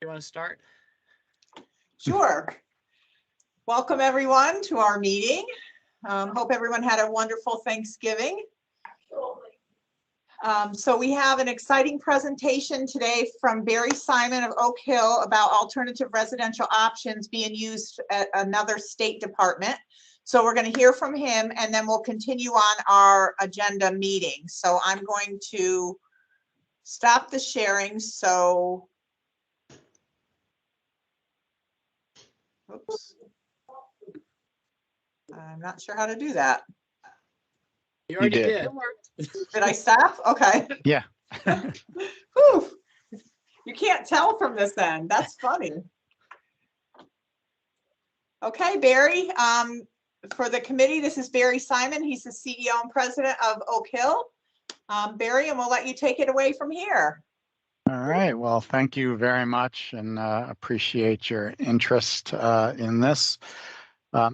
you want to start? Sure. Welcome everyone to our meeting. Hope everyone had a wonderful Thanksgiving. So we have an exciting presentation today from Barry Simon of Oak Hill about alternative residential options being used at another state department. So we're going to hear from him and then we'll continue on our agenda meeting. So I'm going to stop the sharing. So, oops. I'm not sure how to do that. You already did. Did I stop? Okay. Yeah. Whew. You can't tell from this then. That's funny. Okay, Barry. For the committee, this is Barry Simon. He's the CEO and president of Oak Hill. Barry, and we'll let you take it away from here. All right. Well, thank you very much and appreciate your interest in this.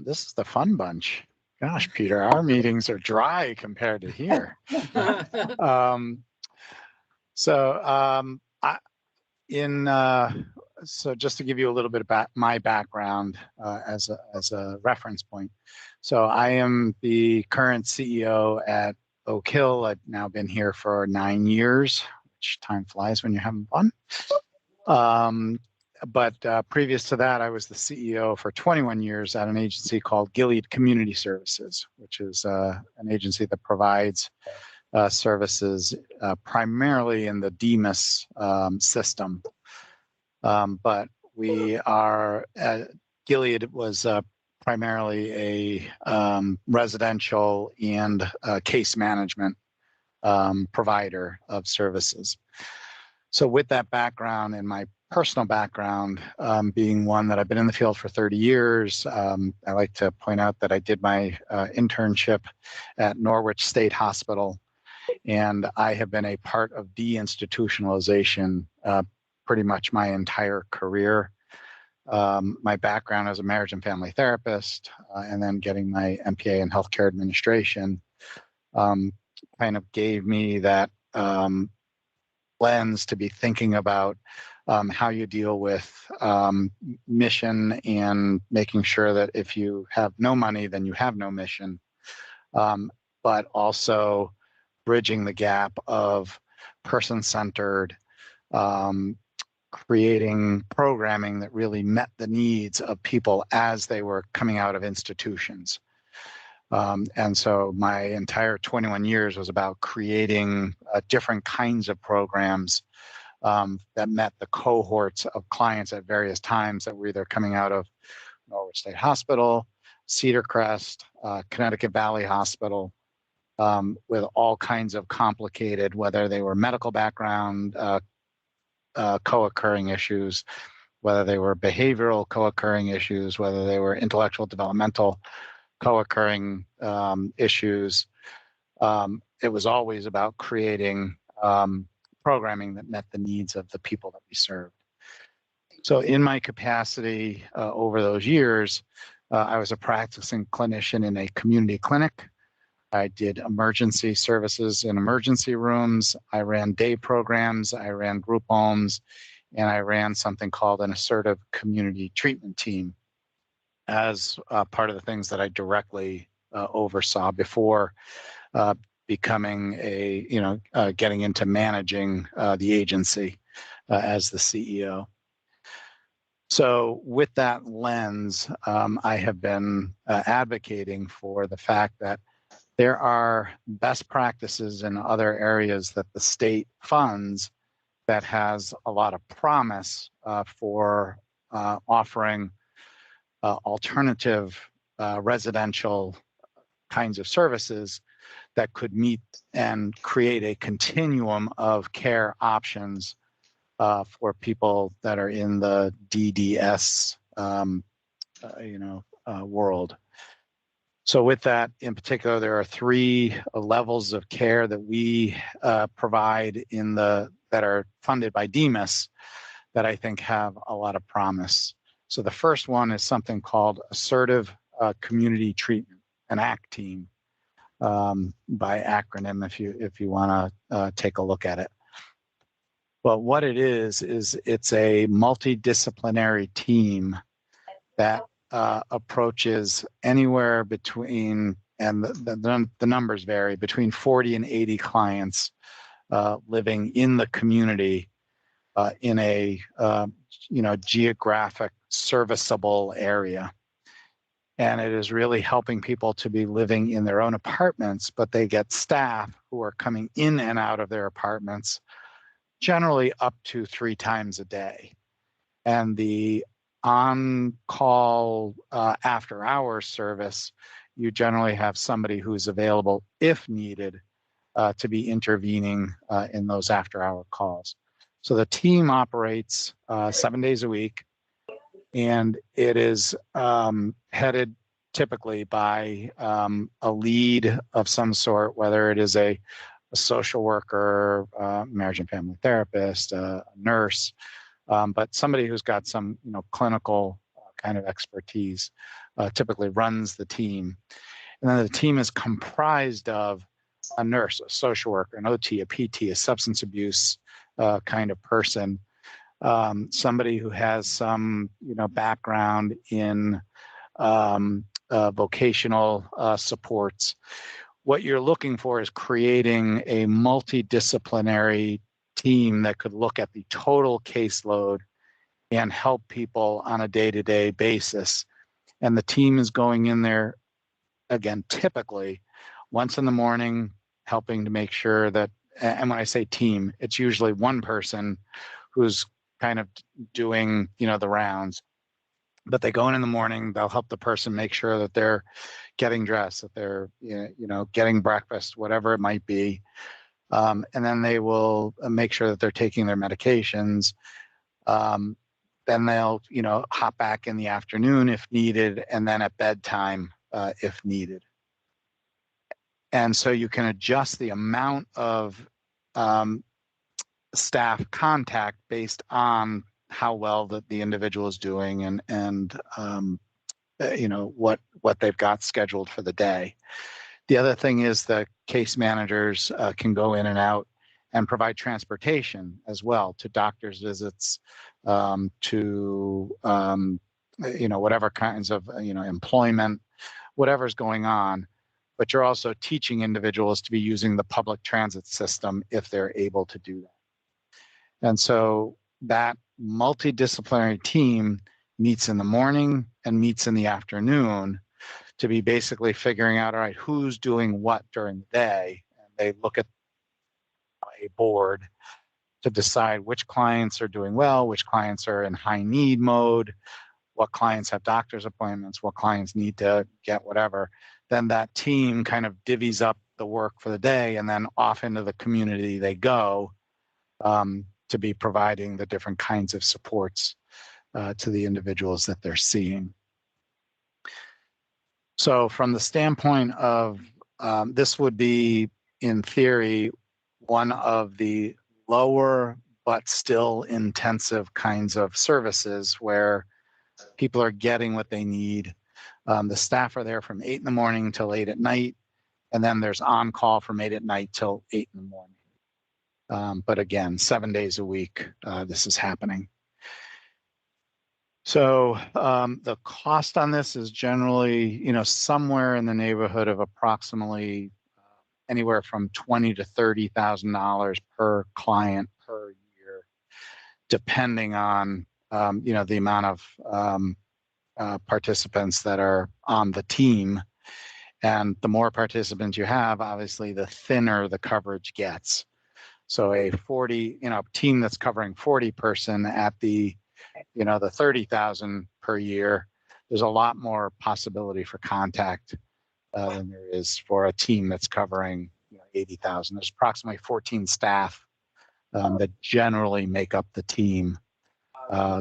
This is the fun bunch. Gosh, Peter, our meetings are dry compared to here. So just to give you a little bit about my background as a reference point. So I am the current CEO at Oak Hill. I've now been here for 9 years, which time flies when you're having fun. But previous to that, I was the CEO for 21 years at an agency called Gilead Community Services, which is an agency that provides services primarily in the DEMIS system. But we are, Gilead was primarily a residential and case management provider of services. So with that background and my personal background being one that I've been in the field for 30 years, I like to point out that I did my internship at Norwich State Hospital, and I have been a part of deinstitutionalization pretty much my entire career. My background as a marriage and family therapist, and then getting my MPA in healthcare administration kind of gave me that lens to be thinking about how you deal with mission and making sure that if you have no money, then you have no mission, but also bridging the gap of person-centered, creating programming that really met the needs of people as they were coming out of institutions. And so my entire 21 years was about creating different kinds of programs that met the cohorts of clients at various times that were either coming out of Norwich State Hospital, Cedar Crest, Connecticut Valley Hospital, with all kinds of complicated, whether they were medical background, co-occurring issues, whether they were behavioral co-occurring issues, whether they were intellectual developmental co-occurring issues. It was always about creating programming that met the needs of the people that we served. So in my capacity over those years, I was a practicing clinician in a community clinic. I did emergency services in emergency rooms. I ran day programs, I ran group homes, and I ran something called an assertive community treatment team as part of the things that I directly oversaw before becoming getting into managing the agency as the CEO. So with that lens, I have been advocating for the fact that there are best practices in other areas that the state funds that has a lot of promise for offering alternative residential kinds of services that could meet and create a continuum of care options for people that are in the DDS world. So with that in particular, there are 3 levels of care that we provide that are funded by DEMIS that I think have a lot of promise. So the first one is something called Assertive Community Treatment, an ACT team by acronym if you want to take a look at it. Well, what it is it's a multidisciplinary team that approaches anywhere between, and the numbers vary, between 40 and 80 clients living in the community in a geographic serviceable area. And it is really helping people to be living in their own apartments, but they get staff who are coming in and out of their apartments generally up to 3 times a day. And the on-call after-hours service, you generally have somebody who's available if needed to be intervening in those after-hour calls. So the team operates 7 days a week, and it is headed typically by a lead of some sort, whether it is a social worker, marriage and family therapist, a nurse, but somebody who's got some clinical kind of expertise typically runs the team. And then the team is comprised of a nurse, a social worker, an OT, a PT, a substance abuse kind of person, somebody who has some background in vocational supports. What you're looking for is creating a multidisciplinary team that could look at the total caseload and help people on a day-to-day basis. And the team is going in there, again, typically once in the morning, helping to make sure that, and when I say team, it's usually one person who's kind of doing, the rounds. But they go in the morning, they'll help the person make sure that they're getting dressed, that they're, getting breakfast, whatever it might be. And then they will make sure that they're taking their medications. Then they'll, hop back in the afternoon if needed, and then at bedtime if needed. And so you can adjust the amount of staff contact based on how well that the individual is doing and what they've got scheduled for the day. The other thing is the case managers can go in and out and provide transportation as well to doctor's visits, to whatever kinds of employment, whatever's going on. But you're also teaching individuals to be using the public transit system if they're able to do that. And so that multidisciplinary team meets in the morning and meets in the afternoon to be basically figuring out, all right, who's doing what during the day. And they look at a board to decide which clients are doing well, which clients are in high need mode, what clients have doctor's appointments, what clients need to get whatever. Then that team kind of divvies up the work for the day, and then off into the community they go to be providing the different kinds of supports to the individuals that they're seeing. So from the standpoint of this would be, in theory, one of the lower but still intensive kinds of services where people are getting what they need. The staff are there from 8 in the morning till 8 at night, and then there's on call from 8 at night till 8 in the morning. But again, 7 days a week, this is happening. So the cost on this is generally, somewhere in the neighborhood of approximately anywhere from $20,000 to $30,000 per client per year, depending on the amount of participants that are on the team. And the more participants you have, obviously, the thinner the coverage gets. So a 40, team that's covering 40 person at the, the 30,000 per year, there's a lot more possibility for contact than there is for a team that's covering 80,000. There's approximately 14 staff that generally make up the team,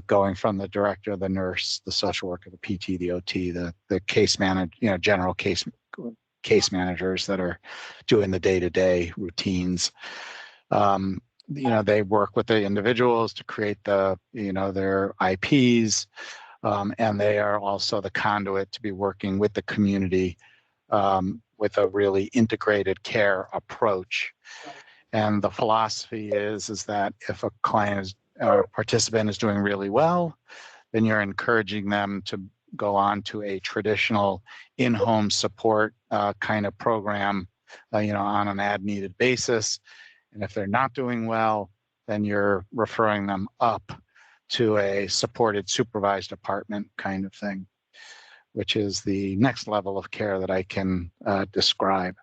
going from the director, the nurse, the social worker, the PT, the OT, the case manager, general case managers that are doing the day-to-day routines. They work with the individuals to create the, their IPs, and they are also the conduit to be working with the community with a really integrated care approach. And the philosophy is that if a client is, or participant is doing really well, then you're encouraging them to go on to a traditional in-home support kind of program, on an as-needed basis. And if they're not doing well, then you're referring them up to a supported supervised apartment kind of thing, which is the next level of care that I can describe.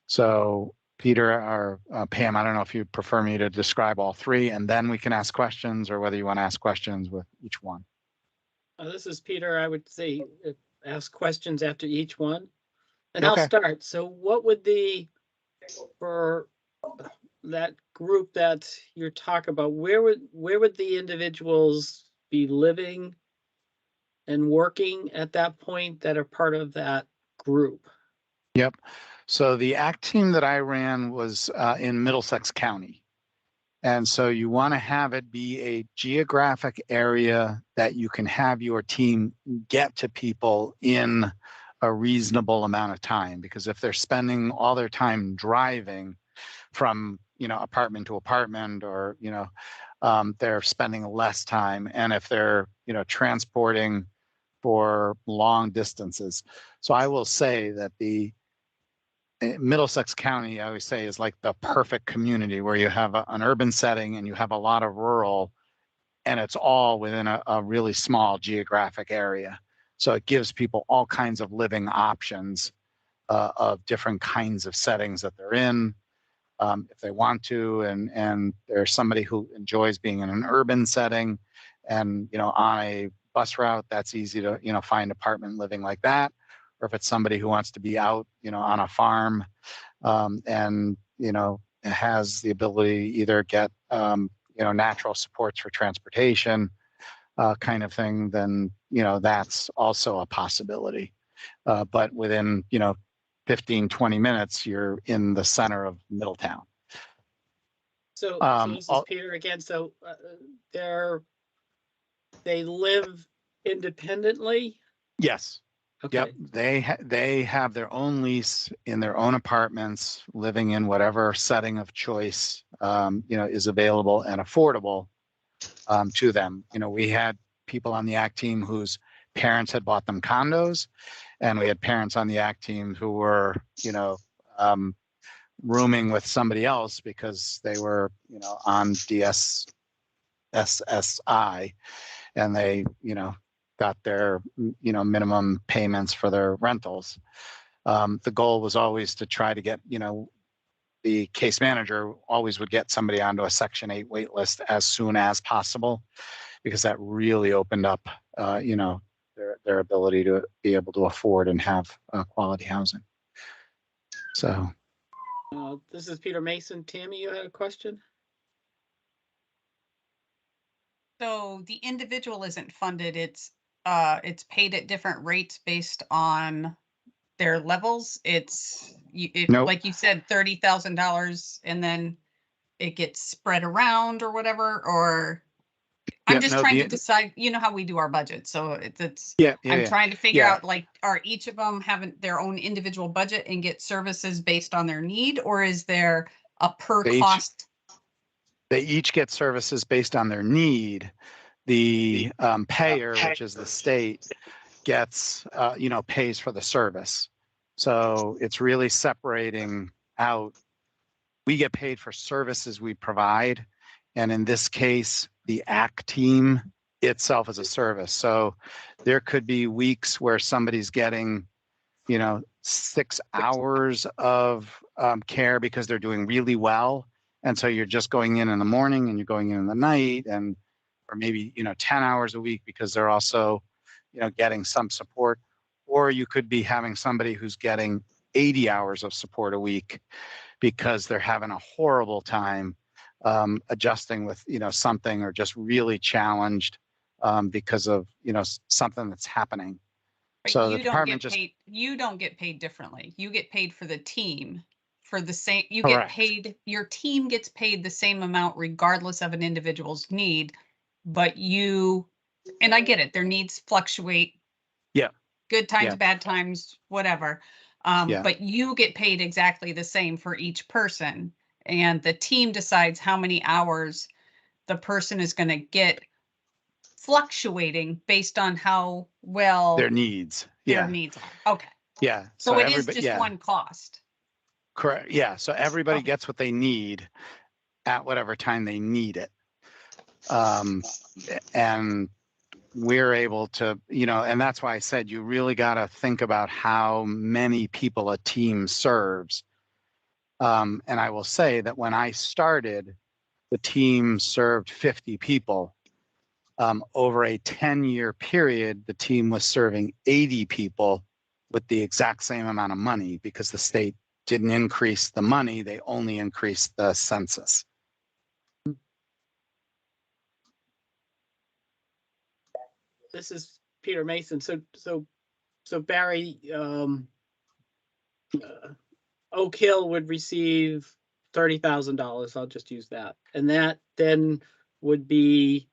So Peter or Pam, I don't know if you prefer me to describe all three and then we can ask questions, or whether you want to ask questions with each one. This is Peter. I would say ask questions after each one. And Okay. I'll start. So what would for that group that you're talking about, where would the individuals be living and working at that point that are part of that group? Yep. So the ACT team that I ran was in Middlesex County. And so you want to have it be a geographic area that you can have your team get to people in a reasonable amount of time. Because if they're spending all their time driving from, apartment to apartment, or, they're spending less time. And if they're, transporting for long distances. So I will say that the Middlesex County, I always say, is like the perfect community where you have an urban setting and you have a lot of rural, and it's all within a really small geographic area. So it gives people all kinds of living options of different kinds of settings that they're in, if they want to, and there's somebody who enjoys being in an urban setting, and on a bus route, that's easy to find apartment living like that. Or if it's somebody who wants to be out, on a farm, and has the ability to either get natural supports for transportation, kind of thing, then that's also a possibility. But within 15, 20 minutes, you're in the center of Middletown. So this is Peter again. So they live independently? Yes. Okay. Yep. They have their own lease in their own apartments, living in whatever setting of choice is available and affordable to them. We had people on the ACT team whose parents had bought them condos, and we had parents on the ACT team who were rooming with somebody else because they were on SSI, and they got their minimum payments for their rentals. The goal was always to try to get the case manager always would get somebody onto a Section 8 wait list as soon as possible, because that really opened up their ability to be able to afford and have quality housing. So this is Peter Mason. Tammy, you had a question? So the individual isn't funded, it's paid at different rates based on their levels. Nope. Like you said, $30,000 and then it gets spread around or whatever, or I'm just trying to decide, how we do our budget. So I'm trying to figure out, like, are each of them having their own individual budget and get services based on their need, or is there a per cost? They each get services based on their need. The payer, which is the state, gets, pays for the service. So it's really separating out. We get paid for services we provide. And in this case, the ACT team itself is a service. So there could be weeks where somebody's getting, 6 hours of care because they're doing really well. And so you're just going in the morning and you're going in the night, and or maybe 10 hours a week because they're also getting some support. Or you could be having somebody who's getting 80 hours of support a week because they're having a horrible time adjusting with something, or just really challenged because of something that's happening. But so you the don't department get paid. You don't get paid differently. You get paid for the team for the same. You Correct. get paid. Your team gets paid the same amount regardless of an individual's need. But and I get it. Their needs fluctuate. Yeah. Good times, Yeah. bad times, whatever. Yeah. But you get paid exactly the same for each person. and the team decides how many hours the person is going to get, fluctuating based on how well Their needs. their Yeah. needs are. Okay. Yeah. So it is everybody, just one cost. correct. Yeah. So everybody Okay. gets what they need at whatever time they need it. And we're able to, and that's why I said you really got to think about how many people a team serves. And I will say that when I started, the team served 50 people. Over a 10-year period, the team was serving 80 people with the exact same amount of money because the state didn't increase the money, they only increased the census. This is Peter Mason. So Barry, Oak Hill would receive $30,000. I'll just use that. And that then would be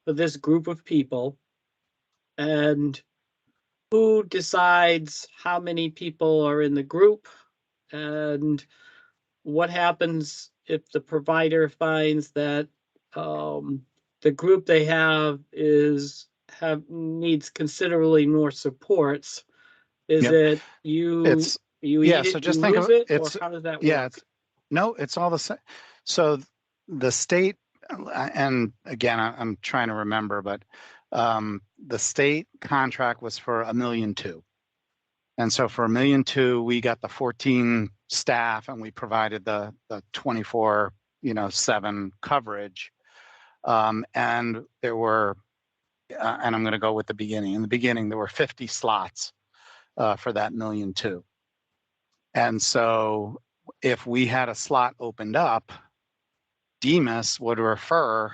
for this group of people. And who decides how many people are in the group? And what happens if the provider finds that the group they have needs considerably more supports? Is Yep. it you Yeah, eat so it, just you think lose of it, or it's how does that yeah, work? it's all the same. So the state, and again, I'm trying to remember, but the state contract was for $1.2 million. And so for $1.2 million, we got the 14 staff and we provided the 24/7 coverage. And there were, and I'm going to go with the beginning. In the beginning, there were 50 slots for that $1.2 million. And so if we had a slot opened up, Demas would refer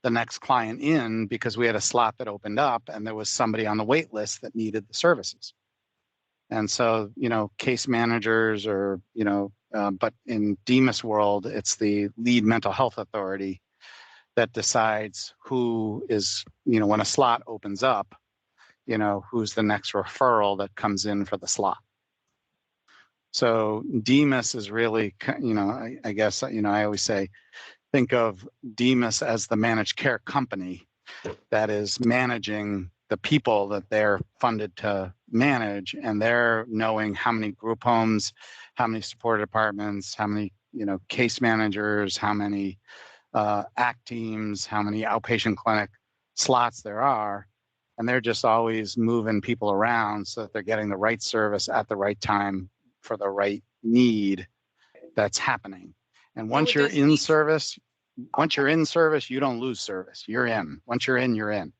the next client in because we had a slot that opened up and there was somebody on the wait list that needed the services. And so, case managers or, but in Demas world, it's the lead mental health authority that decides who is, when a slot opens up, who's the next referral that comes in for the slot. So Demas is really, I guess, I always say, think of Demas as the managed care company that is managing the people that they're funded to manage, and they're knowing how many group homes, how many supported apartments, how many, case managers, how many ACT teams, how many outpatient clinic slots there are. And they're just always moving people around so that they're getting the right service at the right time for the right need that's happening. And once you're in service, you don't lose service. You're in. Once you're in, you're in.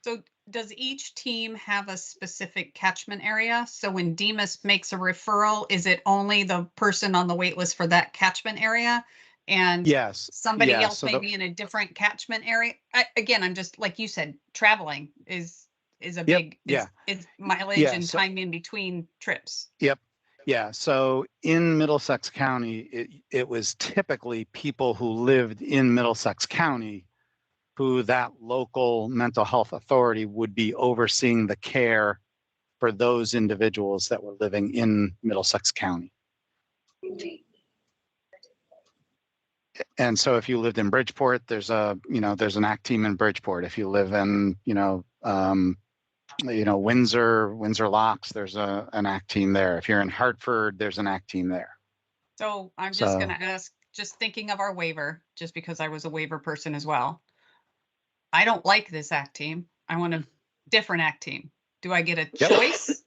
So does each team have a specific catchment area? So when Demas makes a referral, is it only the person on the wait list for that catchment area? And yes, somebody else may be in a different catchment area? Again, I'm just, like you said, traveling is a big, is mileage and time in between trips. Yep. Yeah. So in Middlesex County, it was typically people who lived in Middlesex County who that local mental health authority would be overseeing the care for those individuals that were living in Middlesex County. And so if you lived in Bridgeport, there's an ACT team in Bridgeport. If you live in, Windsor Locks, there's an ACT team there. If you're in Hartford, there's an ACT team there. So I'm just going to ask, just thinking of our waiver, just because I was a waiver person as well. I don't like this ACT team. I want a different ACT team. Do I get a choice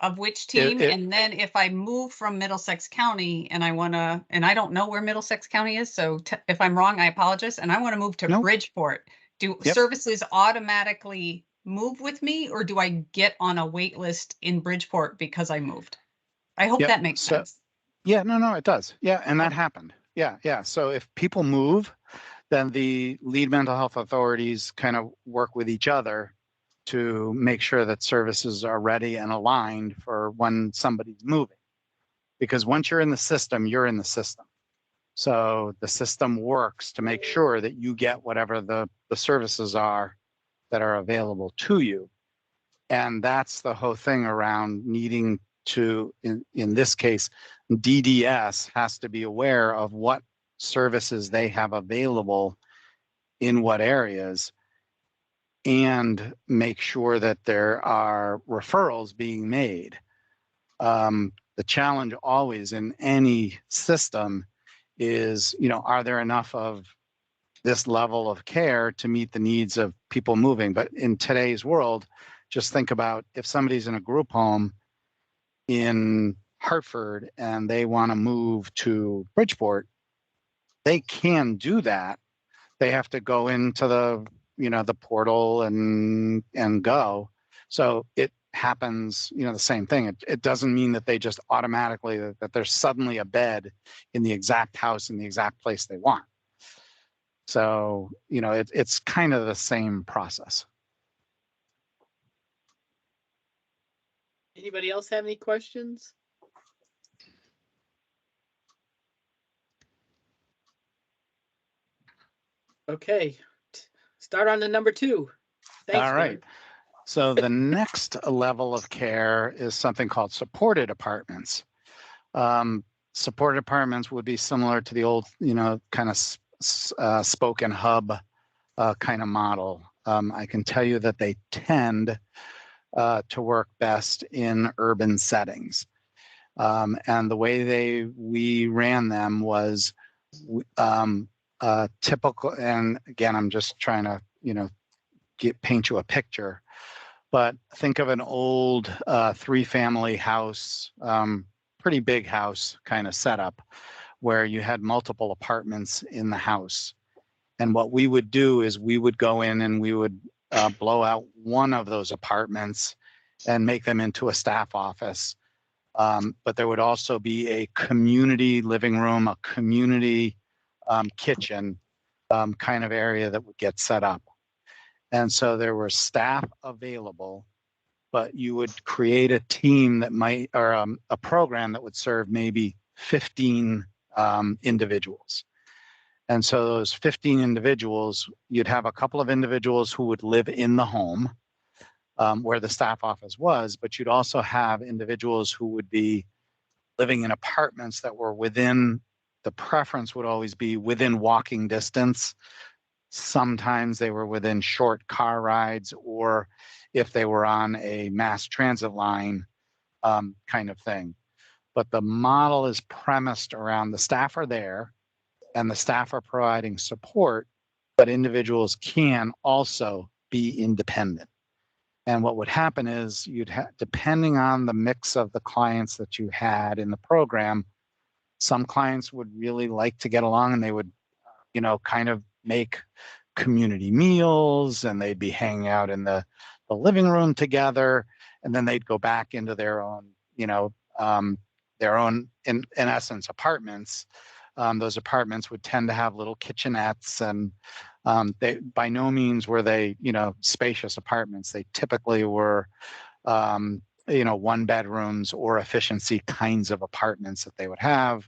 of which team? And then if I move from Middlesex County and I want to, and I don't know where Middlesex County is, so if I'm wrong, I apologize. And I want to move to Bridgeport. Do services automatically move with me, or do I get on a wait list in Bridgeport because I moved? I hope that makes sense. Yeah, no, it does. Yeah, and that happened. Yeah. So if people move, then the lead mental health authorities kind of work with each other to make sure that services are ready and aligned for when somebody's moving. Because once you're in the system, you're in the system. So the system works to make sure that you get whatever the services are that are available to you. And that's the whole thing around needing to, in this case, DDS has to be aware of what services they have available in what areas, and make sure that there are referrals being made. The challenge always in any system is, are there enough of this level of care to meet the needs of people moving? But in today's world, just think about if somebody's in a group home in Hartford and they want to move to Bridgeport, they can do that. They have to go into the, the portal and go. So it happens, the same thing. It doesn't mean that they just automatically, that there's suddenly a bed in the exact house in the exact place they want. So, it's kind of the same process. Anybody else have any questions? Okay, start on the number 2. Thanks, All right. Doug. So the next level of care is something called supported apartments. Supported apartments would be similar to the old, kind of spoken hub kind of model. I can tell you that they tend to work best in urban settings. And the way we ran them was typical, and again, I'm just trying to, paint you a picture, but think of an old 3-family house, pretty big house kind of setup, where you had multiple apartments in the house. And what we would do is we would go in and we would blow out one of those apartments and make them into a staff office. But there would also be a community living room, a community kitchen kind of area that would get set up. And so there were staff available, but you would create a team that might, or a program that would serve maybe 15 individuals. And so those 15 individuals, you'd have a couple of individuals who would live in the home where the staff office was, but you'd also have individuals who would be living in apartments that were within, the preference would always be within walking distance. Sometimes they were within short car rides, or if they were on a mass transit line kind of thing. But the model is premised around the staff are there and the staff are providing support, but individuals can also be independent. And what would happen is depending on the mix of the clients that you had in the program, some clients would really like to get along and they would, kind of make community meals and they'd be hanging out in the living room together, and then they'd go back into their own, their own, in essence, apartments. Those apartments would tend to have little kitchenettes, and they by no means were they, spacious apartments. They typically were, 1-bedrooms or efficiency kinds of apartments that they would have.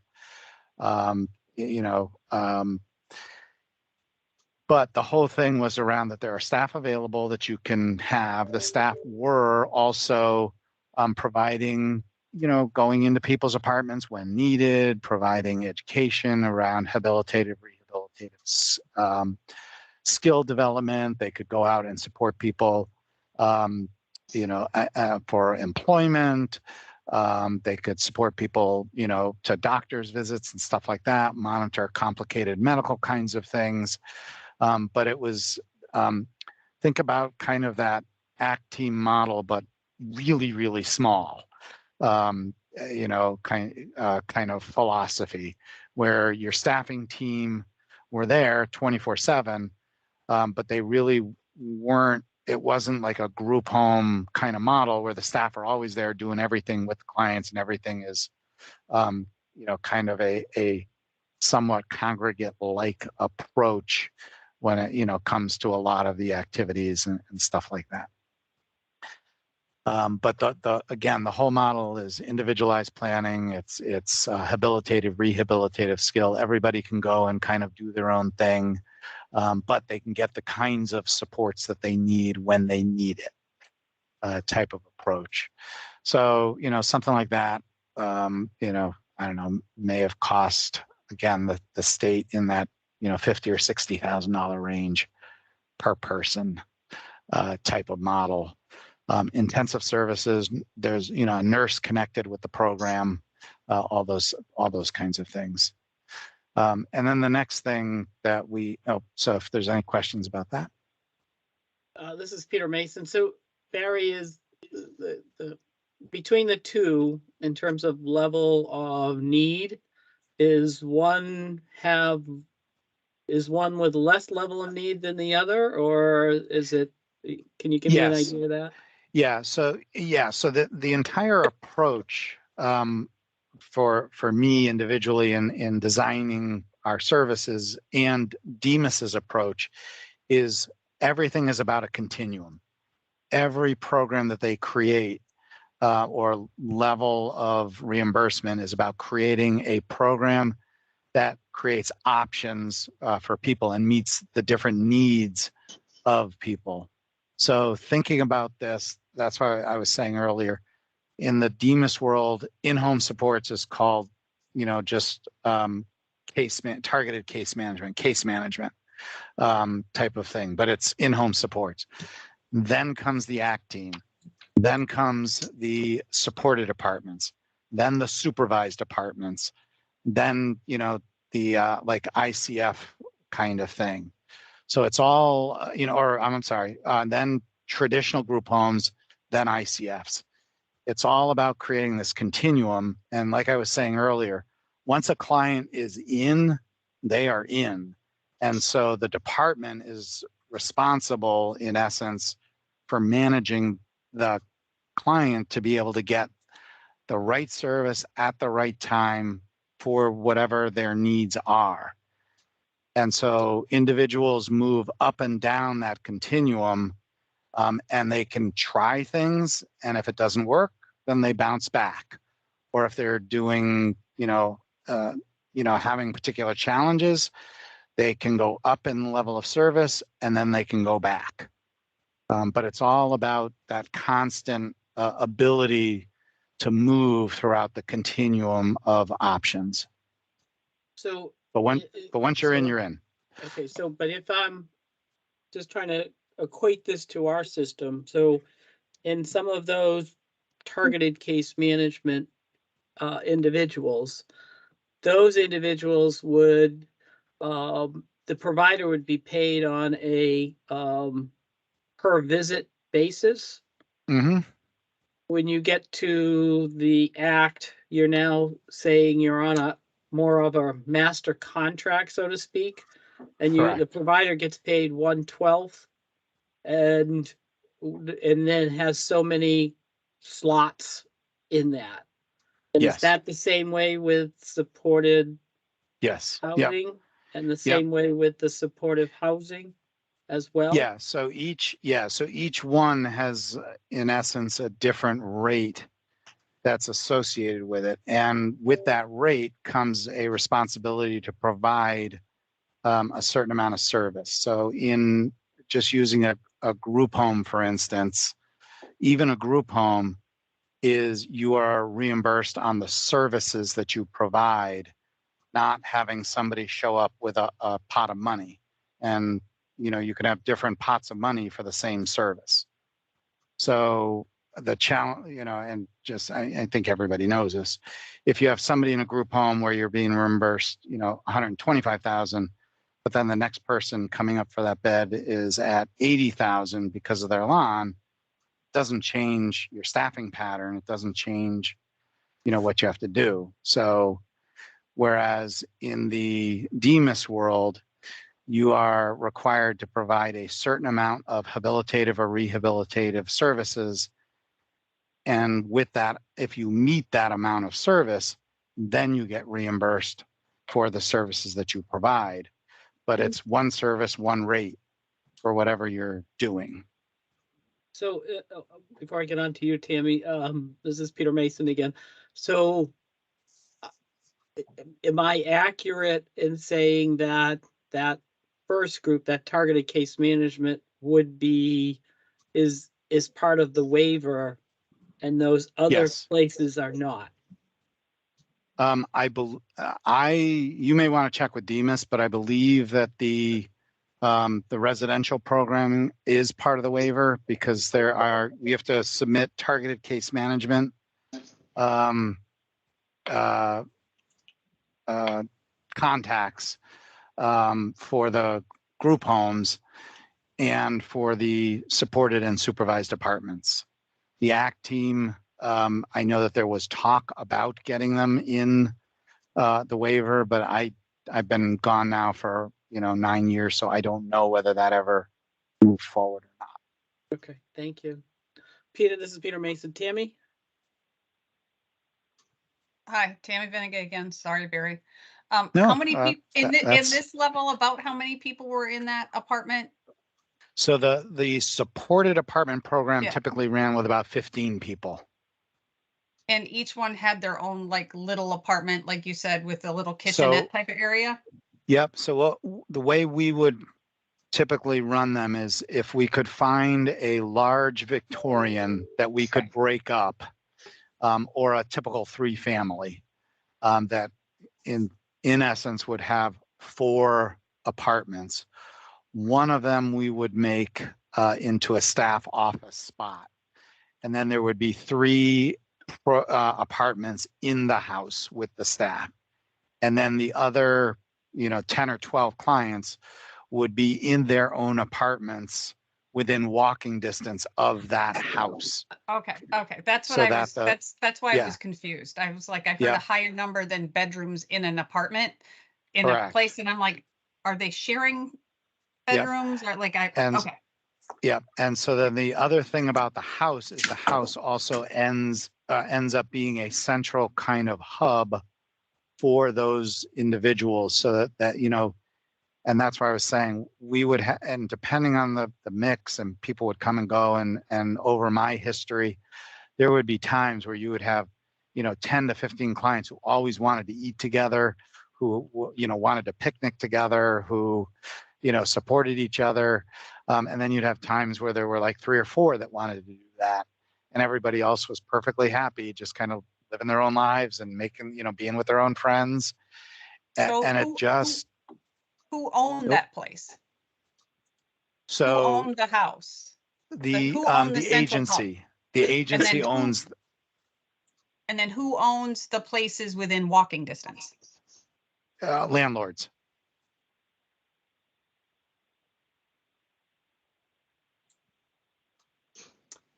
But the whole thing was around that there are staff available that you can have. The staff were also providing, going into people's apartments when needed, providing education around rehabilitative skill development. They could go out and support people, for employment. They could support people, to doctor's visits and stuff like that, monitor complicated medical kinds of things. But it was, think about kind of that ACT team model, but really, really small, kind of philosophy, where your staffing team were there 24/7, but they really weren't, it wasn't like a group home kind of model where the staff are always there doing everything with the clients and everything is, kind of a somewhat congregate-like approach when it, comes to a lot of the activities and stuff like that. But again, the whole model is individualized planning. It's rehabilitative skill. Everybody can go and kind of do their own thing, but they can get the kinds of supports that they need when they need it, type of approach. So, something like that, I don't know, may have cost, again, the state in that, $50,000 or $60,000 range per person type of model. Intensive services, there's, a nurse connected with the program, all those kinds of things. And then the next thing that so if there's any questions about that. This is Peter Mason. So Barry, is the between the two in terms of level of need, is one with less level of need than the other, or is it, can you give me an idea of that? Yeah. So the entire approach for me individually in designing our services and Demas's approach is everything is about a continuum. Every program that they create or level of reimbursement is about creating a program that creates options for people and meets the different needs of people. So thinking about this, that's why I was saying earlier, in the Demas world, in-home supports is called, just targeted case management type of thing, but it's in-home supports. Then comes the ACT team. Then comes the supported apartments. Then the supervised apartments. Then, the like ICF kind of thing. So it's all, or I'm sorry, then traditional group homes, then ICFs. It's all about creating this continuum. And like I was saying earlier, once a client is in, they are in. And so the department is responsible, in essence, for managing the client to be able to get the right service at the right time for whatever their needs are. And so individuals move up and down that continuum, and they can try things. And if it doesn't work, then they bounce back. Or if they're doing, having particular challenges, they can go up in level of service and then they can go back. But it's all about that constant ability to move throughout the continuum of options. So, but once you're in, you're in. Okay. So, but if I'm just trying to equate this to our system, so in some of those targeted case management individuals, those individuals would, the provider would be paid on a per visit basis. Mm-hmm. When you get to the ACT, you're now saying you're on a more of a master contract, so to speak, and the provider gets paid 1/12, and then has so many slots in that. And yes. Is that the same way with supported housing? Yep. And the same way with the supportive housing as well? Yeah. So each one has, in essence, a different rate that's associated with it. And with that rate comes a responsibility to provide a certain amount of service. So in just using a group home, for instance, even a group home you are reimbursed on the services that you provide, not having somebody show up with a pot of money. And, you can have different pots of money for the same service. So the challenge, and just, I think everybody knows this. If you have somebody in a group home where you're being reimbursed, $125,000, but then the next person coming up for that bed is at $80,000 because of their lawn, it doesn't change your staffing pattern. It doesn't change, what you have to do. So whereas in the Demas world, you are required to provide a certain amount of habilitative or rehabilitative services. And with that, if you meet that amount of service, then you get reimbursed for the services that you provide. But it's one service, one rate for whatever you're doing. So before I get on to you, Tammy, this is Peter Mason again. So am I accurate in saying that first group, that targeted case management, is part of the waiver, and those other Yes. places are not. You may want to check with Demas, but I believe that the residential programming is part of the waiver because we have to submit targeted case management contacts for the group homes and for the supported and supervised apartments. The ACT team, I know that there was talk about getting them in the waiver, but I've been gone now for 9 years, so I don't know whether that ever moved forward or not. Okay, thank you. Peter, this is Peter Mason. Tammy? Hi, Tammy Vinegar again. Sorry, Barry. No, how many people in this level? About how many people were in that apartment? So the supported apartment program typically ran with about 15 people. And each one had their own like little apartment, like you said, with a little kitchenette type of area? Yep. So the way we would typically run them is if we could find a large Victorian that we could break up, or a typical 3-family that in essence would have 4 apartments. One of them we would make into a staff office spot. And then there would be 3 apartments in the house with the staff. And then the other, 10 or 12 clients would be in their own apartments within walking distance of that house. Okay. That's what that's why I was confused. I was like, I heard a higher number than bedrooms in an apartment in a place. And I'm like, are they sharing bedrooms or like okay. Yeah. And so then the other thing about the house is the house also ends up being a central kind of hub for those individuals so that and that's why I was saying we would and depending on the mix and people would come and go and over my history, there would be times where you would have, 10 to 15 clients who always wanted to eat together, who, wanted to picnic together, who, supported each other. And then you'd have times where there were like 3 or 4 that wanted to do that. And everybody else was perfectly happy, just kind of living their own lives and making, being with their own friends. So and it just. Who owned that place? So who owned the house? Who owned the agency. home? The agency owns. And then who owns the places within walking distance? Landlords.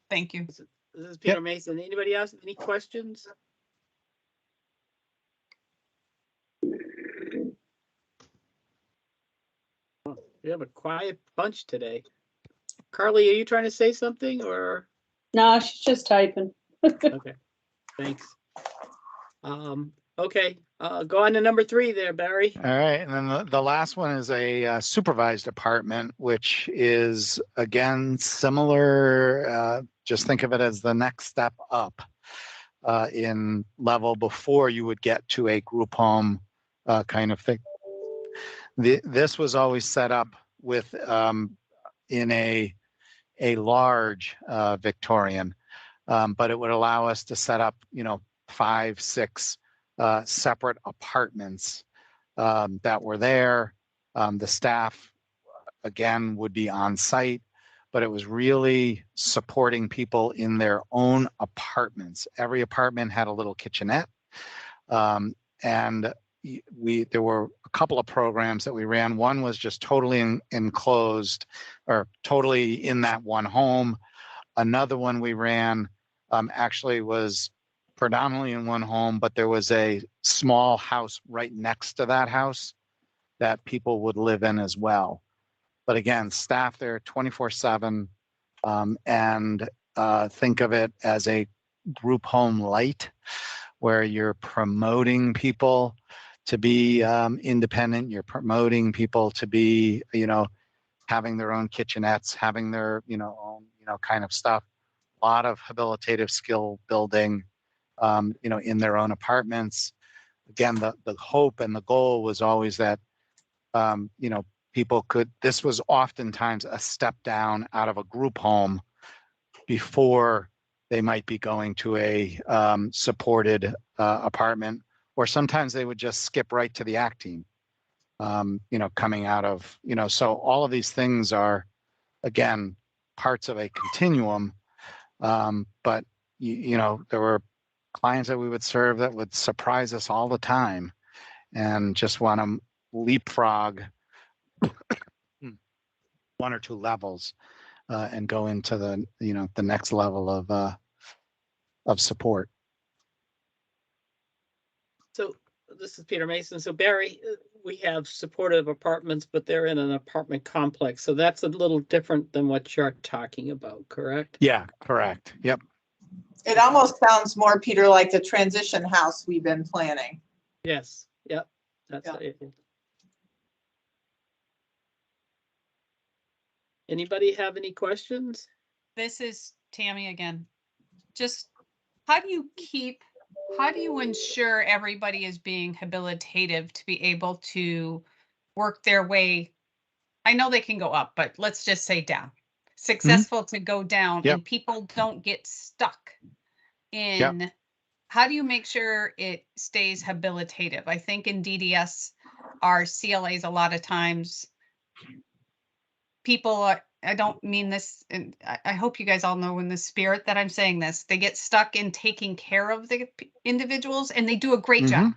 Thank you. This is Peter Mason. Anybody else? Any questions? We have a quiet bunch today. Carly, are you trying to say something or? No, she's just typing. Okay, thanks. Okay, go on to number 3 there, Barry. All right, and then the last one is a supervised apartment, which is again similar. Just think of it as the next step up in level before you would get to a group home kind of thing. This was always set up with in a large Victorian, but it would allow us to set up 5, 6 separate apartments that were there. The staff again would be on site, but it was really supporting people in their own apartments. Every apartment had a little kitchenette, and there were a couple of programs that we ran. One was just totally enclosed or totally in that one home. Another one we ran actually was predominantly in one home, but there was a small house right next to that house that people would live in as well. But again, staff there 24/7, and think of it as a group home light where you're promoting people to be independent. You're promoting people to be, having their own kitchenettes, having their, own, kind of stuff. A lot of habilitative skill building, in their own apartments. Again, the hope and the goal was always that, people could, this was oftentimes a step down out of a group home before they might be going to a supported apartment, or sometimes they would just skip right to the ACT team, coming out of, so all of these things are, again, parts of a continuum. But, there were clients that we would serve that would surprise us all the time and just want to leapfrog one or two levels and go into the next level of support. So this is Peter Mason. So Barry, we have supportive apartments, but they're in an apartment complex. So that's a little different than what you're talking about, correct? Yeah, correct. Yep. It almost sounds more, Peter, like the transition house we've been planning. Yes. Yep. That's Yeah. it. Anybody have any questions? This is Tammy again. Just how do you ensure everybody is being habilitative to be able to work their way? I know they can go up, but let's just say down. Successful to go down, Yep. and people don't get stuck in. Yep. How do you make sure it stays habilitative? I think in DDS, our CLAs, a lot of times people are, I don't mean this, and I hope you guys all know in the spirit that I'm saying this, they get stuck in taking care of the individuals, and they do a great job.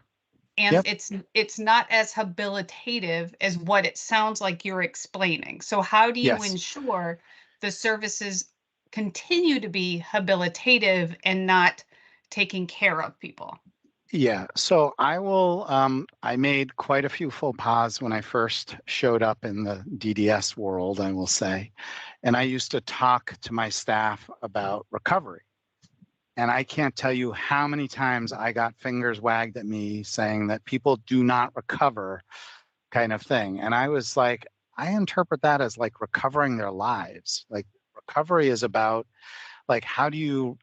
And Yep. it's not as habilitative as what it sounds like you're explaining. So how do you Yes. ensure the services continue to be habilitative and not taking care of people? Yeah, so I made quite a few faux pas when I first showed up in the DDS world, I will say. And I used to talk to my staff about recovery. And I can't tell you how many times I got fingers wagged at me saying that people do not recover, kind of thing. And I was like, I interpret that as like recovering their lives. Like recovery is about like, how do you,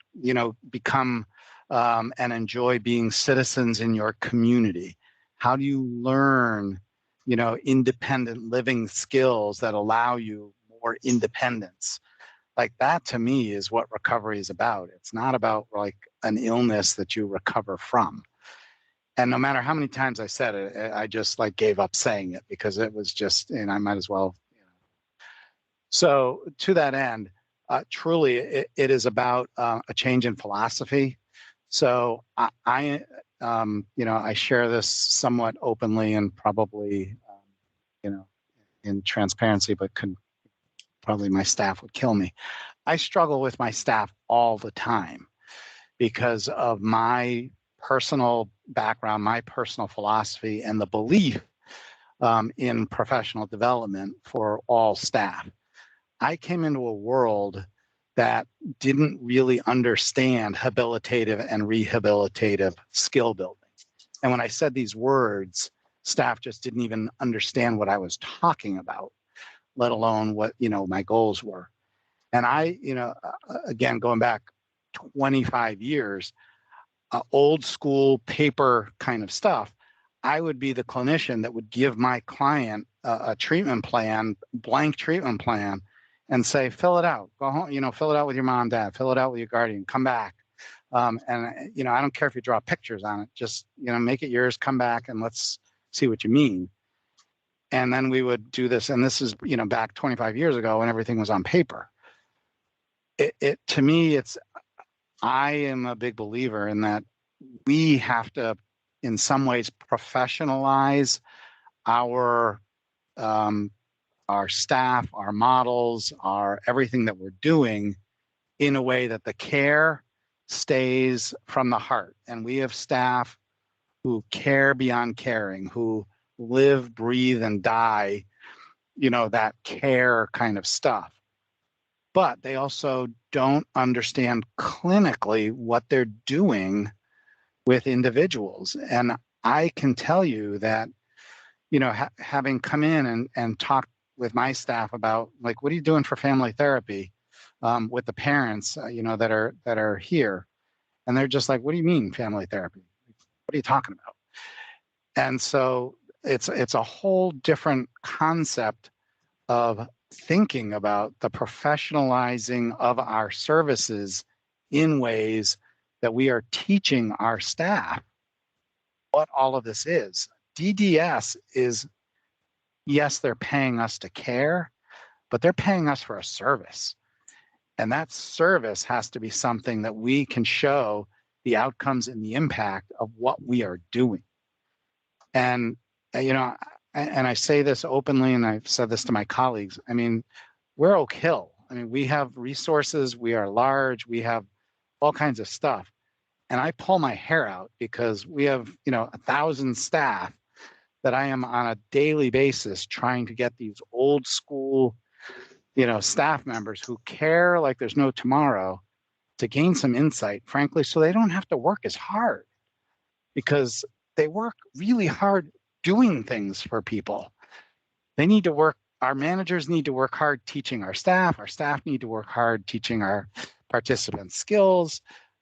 become and enjoy being citizens in your community? How do you learn, independent living skills that allow you more independence? Like that to me is what recovery is about. It's not about like an illness that you recover from. And no matter how many times I said it, I just like gave up saying it because it was just, and I might as well, So to that end, truly, it is about a change in philosophy. So I share this somewhat openly and probably, in transparency, but probably my staff would kill me. I struggle with my staff all the time because of my personal background, my personal philosophy, and the belief in professional development for all staff. I came into a world that didn't really understand habilitative and rehabilitative skill building. And when I said these words, staff just didn't even understand what I was talking about, let alone what, my goals were. And I, again, going back 25 years, old school paper kind of stuff, I would be the clinician that would give my client a treatment plan, blank treatment plan, and say, fill it out, go home, fill it out with your mom, dad, fill it out with your guardian, come back. And, I don't care if you draw pictures on it, just, make it yours, come back and let's see what you mean. And then we would do this. And this is, back 25 years ago when everything was on paper. To me, I am a big believer in that we have to, in some ways, professionalize our staff, our models, our everything that we're doing in a way that the care stays from the heart. And we have staff who care beyond caring, who live, breathe, and die, that care kind of stuff. But they also don't understand clinically what they're doing with individuals. And I can tell you that, having come in and talked with my staff about like, what are you doing for family therapy with the parents, that are here? And they're just like, what do you mean family therapy? What are you talking about? And so it's a whole different concept of thinking about the professionalizing of our services in ways that we are teaching our staff what all of this is. DDS is, yes, they're paying us to care, but they're paying us for a service. And that service has to be something that we can show the outcomes and the impact of what we are doing. And, you know, and I say this openly, and I've said this to my colleagues. I mean, we're Oak Hill. I mean, we have resources, we are large, we have all kinds of stuff. And I pull my hair out because we have, you know, 1,000 staff that I am on a daily basis trying to get these old school, you know, staff members who care like there's no tomorrow to gain some insight, frankly, so they don't have to work as hard, because they work really hard doing things for people. They need to work, our managers need to work hard teaching our staff need to work hard teaching our participants skills.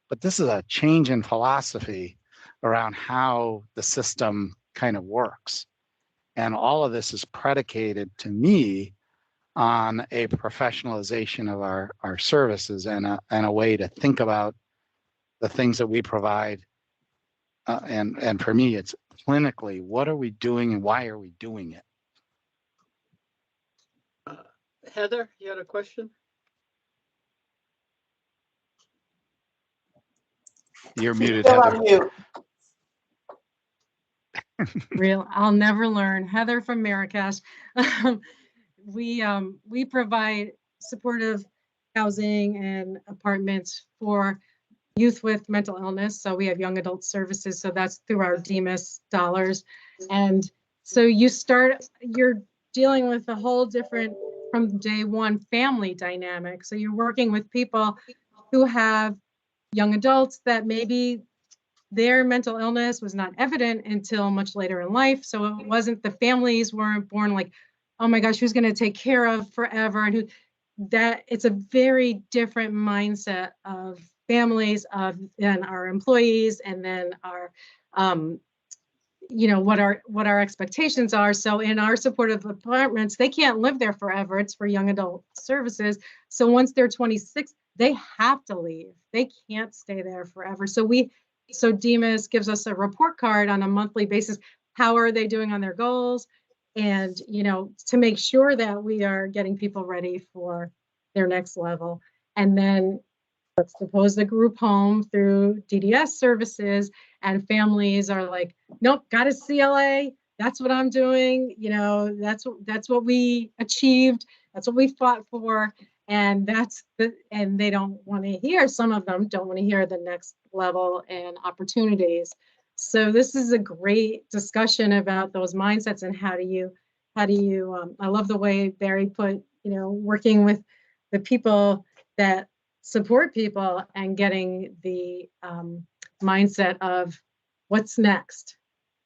But this is a change in philosophy around how the system kind of works. And all of this is predicated, to me, on a professionalization of our services and a way to think about the things that we provide. And for me, it's clinically, what are we doing and why are we doing it? Heather, you had a question? You're muted, Still Heather. on mute. I'll never learn. Heather from Marrakesh. We provide supportive housing and apartments for youth with mental illness. So we have young adult services. So that's through our DMIS dollars. And so you're dealing with a whole different, from day one, family dynamic. So you're working with people who have young adults that maybe their mental illness was not evident until much later in life. So it wasn't, the families weren't born like, oh my gosh, who's going to take care of forever? And that it's a very different mindset of families and our employees, and then our, you know, what our expectations are. So in our supportive apartments, they can't live there forever. It's for young adult services. So once they're 26, they have to leave. They can't stay there forever. So DMIS gives us a report card on a monthly basis. How are they doing on their goals? And, you know, to make sure that we are getting people ready for their next level. And then let's suppose the group home through DDS services, and families are like, nope, got a CLA. That's what I'm doing. You know, that's what we achieved. That's what we fought for. And and they don't want to hear, some of them don't want to hear the next level and opportunities. So this is a great discussion about those mindsets and how do you, I love the way Barry put, you know, working with the people that support people and getting the mindset of what's next,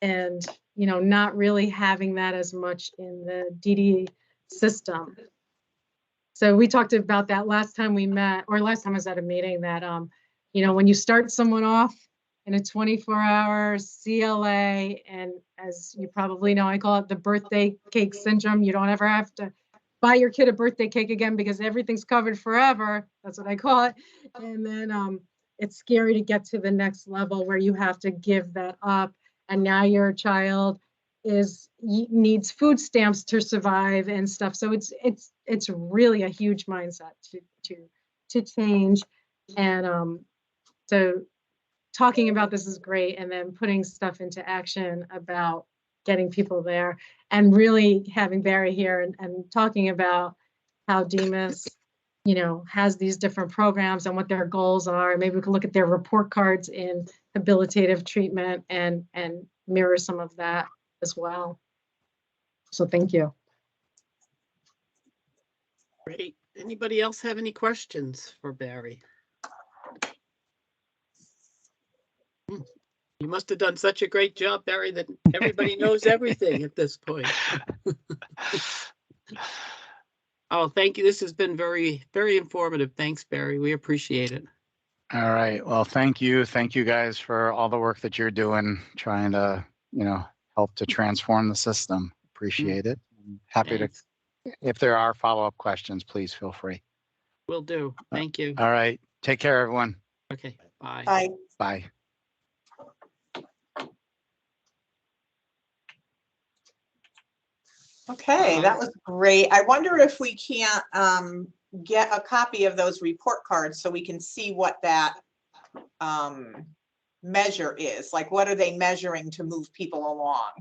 and, you know, not really having that as much in the DD system. So we talked about that last time we met, or last time I was at a meeting, that, you know, when you start someone off in a 24-hour CLA, and as you probably know, I call it the birthday cake syndrome. You don't ever have to buy your kid a birthday cake again because everything's covered forever. That's what I call it. And then it's scary to the next level where you have to give that up. And now your child needs food stamps to survive and stuff. So it's really a huge mindset to change. And so talking about this is great, and then putting stuff into action about getting people there, and really having Barry here and talking about how DMIS, you know, has these different programs and what their goals are. Maybe we can look at their report cards in habilitative treatment and mirror some of that as well. So thank you. Great. Anybody else have any questions for Barry? You must have done such a great job, Barry, that everybody knows everything at this point. Oh, thank you. This has been very, very informative. Thanks, Barry. We appreciate it. All right. Well, thank you. Thank you guys for all the work that you're doing, trying to, you know, help to transform the system. Appreciate it. I'm happy to, if there are follow-up questions, please feel free. Will do. Thank you. All right. Take care, everyone. Okay, bye. Bye. Bye. Okay, that was great. I wonder if we can't get a copy of those report cards so we can see what that measure is. Like, what are they measuring to move people along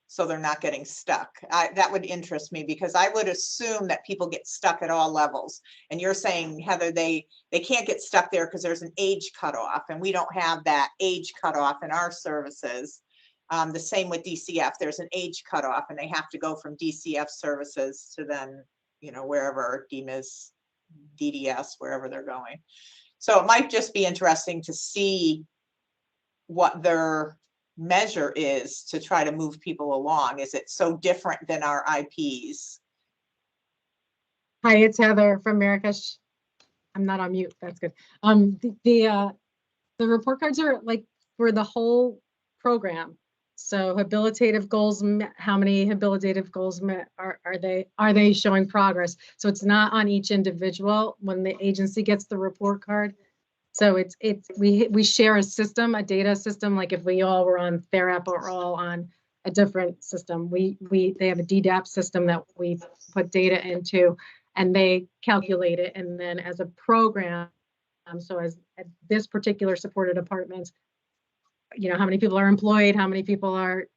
so they're not getting stuck? That would interest me, because I would assume that people get stuck at all levels. And you're saying, Heather, they can't get stuck there because there's an age cutoff, and we don't have that age cutoff in our services. The same with DCF, there's an age cutoff, and they have to go from DCF services to then, you know, wherever DMIS, DDS, wherever they're going. So it might just be interesting to see what their measure is to try to move people along. Is it so different than our IPs? Hi, it's Heather from Marrakesh. I'm not on mute. That's good. The report cards are like for the whole program. So habilitative goals, how many habilitative goals met are they showing progress? So it's not on each individual when the agency gets the report card. So we share a system, a data system. Like if we all were on TheraP or all on a different system, they have a DDAP system that we put data into, and they calculate it. And then as a program, so as this particular supported department, you know, how many people are employed, how many people are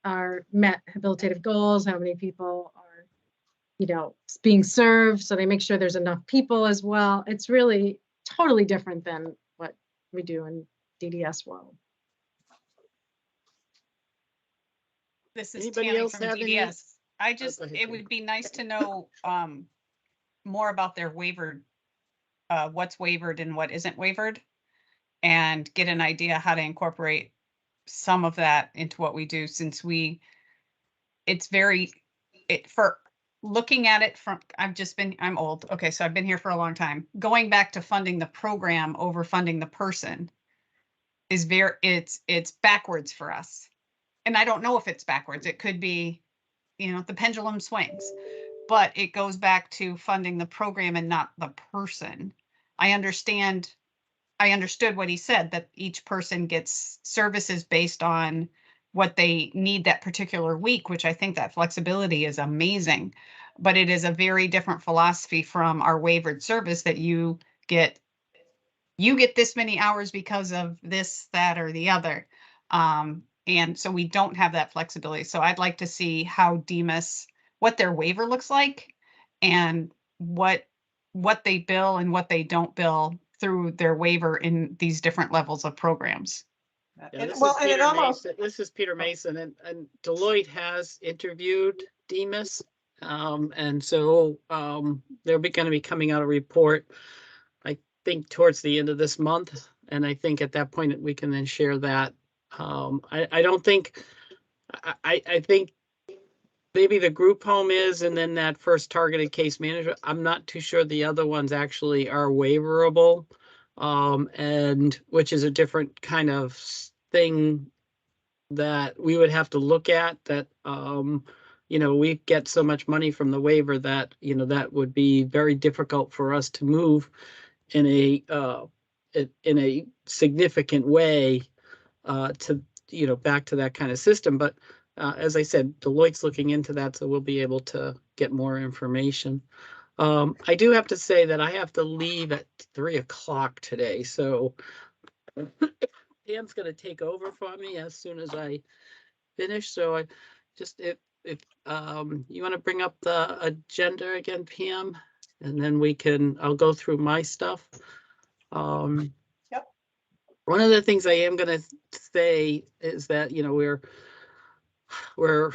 met habilitative goals, how many people are, you know, being served. So they make sure there's enough people as well. It's really totally different than what we do in DDS world. This is Anybody Tammy else from have any? DDS. go ahead, It would be nice to know more about their waivered, what's waivered and what isn't waivered, and get an idea how to incorporate some of that into what we do, since for looking at it from, I'm old. Okay, so I've been here for a long time. Going back to funding the program over funding the person is it's backwards for us. And I don't know if it's backwards. It could be, you know, the pendulum swings, but it goes back to funding the program and not the person. I understood what he said, that each person gets services based on what they need that particular week, which I think that flexibility is amazing. But it is a very different philosophy from our waivered service, that you get this many hours because of this, that, or the other. And so we don't have that flexibility. So I'd like to see how DMIS, what their waiver looks like, and what they bill and what they don't bill through their waiver in these different levels of programs. Yeah, And, well, and it almost, this is Peter Mason, and Deloitte has interviewed DMIS. And so they're going to be coming out a report, I think, towards the end of this month. And I think at that point we can then share that. I don't think, I think maybe the group home is, and then that first targeted case management. I'm not too sure the other ones actually are waiverable, and which is a different kind of thing that we would have to look at. That you know, we get so much money from the waiver that, you know, that would be very difficult for us to move in a significant way to, you know, back to that kind of system. But as I said, Deloitte's looking into that, so we'll be able to get more information. I do have to say that I have to leave at 3 o'clock today, so Pam's going to take over for me as soon as I finish. So I just, if you want to bring up the agenda again, Pam, and then I'll go through my stuff. Yep. One of the things I am going to say is that, you know, we're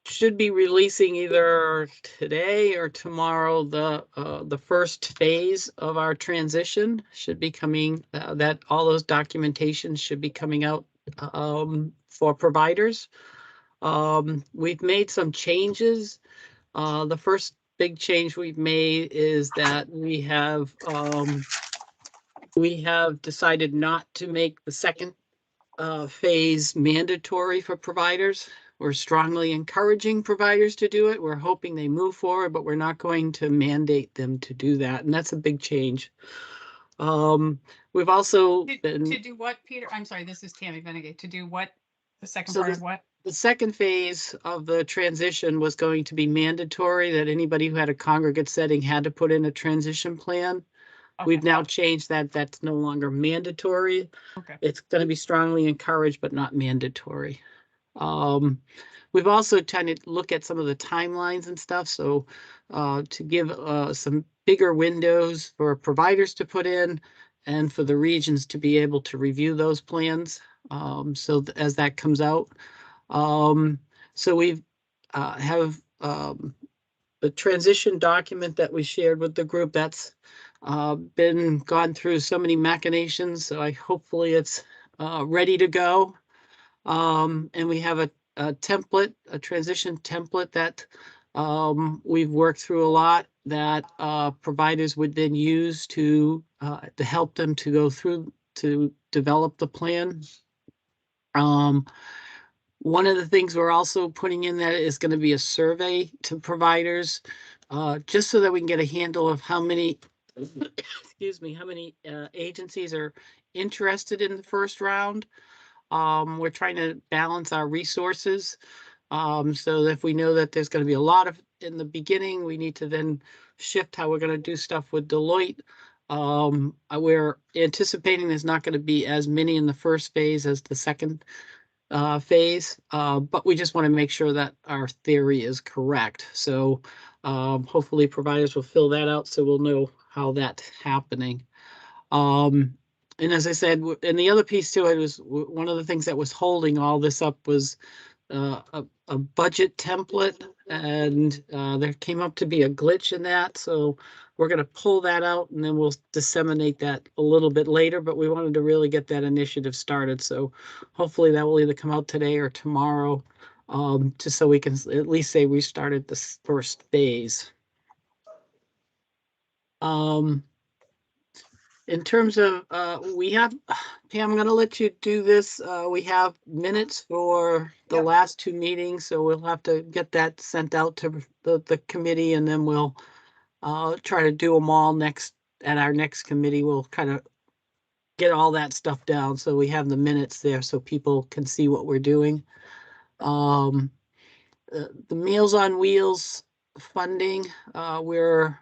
should be releasing either today or tomorrow the first phase of our transition should be coming. That all those documentations should be coming out for providers. We've made some changes. The first big change we've made is that we have decided not to make the second phase mandatory for providers. We're strongly encouraging providers to do it. We're hoping they move forward, but we're not going to mandate them to do that. And that's a big change. We've also To been, do what, Peter? I'm sorry, this is Tammy Benegate. To do what? The second So part of what? the second phase of the transition was going to be mandatory, that anybody who had a congregate setting had to put in a transition plan. We've Okay, now changed that. That's no longer mandatory. okay. It's going to be strongly encouraged, but not mandatory. We've also tried to look at some of the timelines and stuff. So to give some bigger windows for providers to put in and for the regions to be able to review those plans. As that comes out. So we've have the transition document that we shared with the group that's been gone through so many machinations. So hopefully it's ready to go. And we have a template, a transition template that we've worked through a lot that providers would then use to help them to go through to develop the plan. One of the things we're also putting in there is going to be a survey to providers, just so that we can get a handle of how many, excuse me, how many agencies are interested in the first round. We're trying to balance our resources. So that if we know that there's going to be a lot of in the beginning, we need to then shift how we're going to do stuff with Deloitte. We're anticipating there's not going to be as many in the first phase as the second phase, but we just want to make sure that our theory is correct. So hopefully providers will fill that out so we'll know how that's happening. And as I said, and the other piece to it was one of the things that was holding all this up was a budget template, and there came up to be a glitch in that. So we're going to pull that out and then we'll disseminate that a little bit later, but we wanted to really get that initiative started. So hopefully that will either come out today or tomorrow, just so we can at least say we started this first phase. In terms of, we have, Pam, I'm gonna let you do this. We have minutes for the Yep. last two meetings, so we'll have to get that sent out to the committee, and then we'll try to do them all at our next committee. We'll kind of get all that stuff down, so we have the minutes there so people can see what we're doing. The Meals on Wheels funding, we're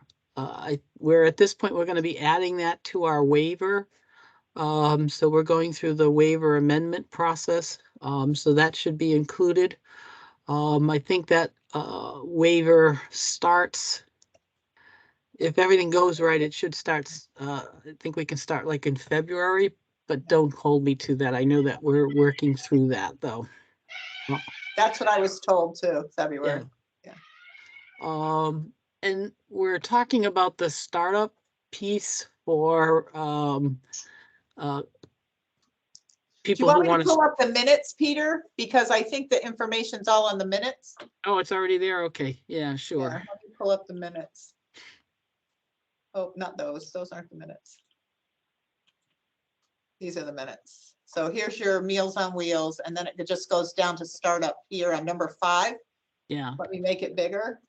at this point, we're gonna be adding that to our waiver. So we're going through the waiver amendment process. So that should be included. I think that waiver starts, if everything goes right, it should start, I think we can start like in February, but don't hold me to that. I know that we're working through that though. That's what I was told too, February. And we're talking about the startup piece for Do you people want who me want to to. pull up the minutes, Peter? Because I think the information's all on the minutes. Oh, it's already there. Okay. Yeah, Yeah, sure. let me pull up the minutes. Oh, not those. Those aren't the minutes. These are the minutes. So here's your Meals on Wheels, and then it just goes down to startup here on number 5. Yeah. Let me make it bigger.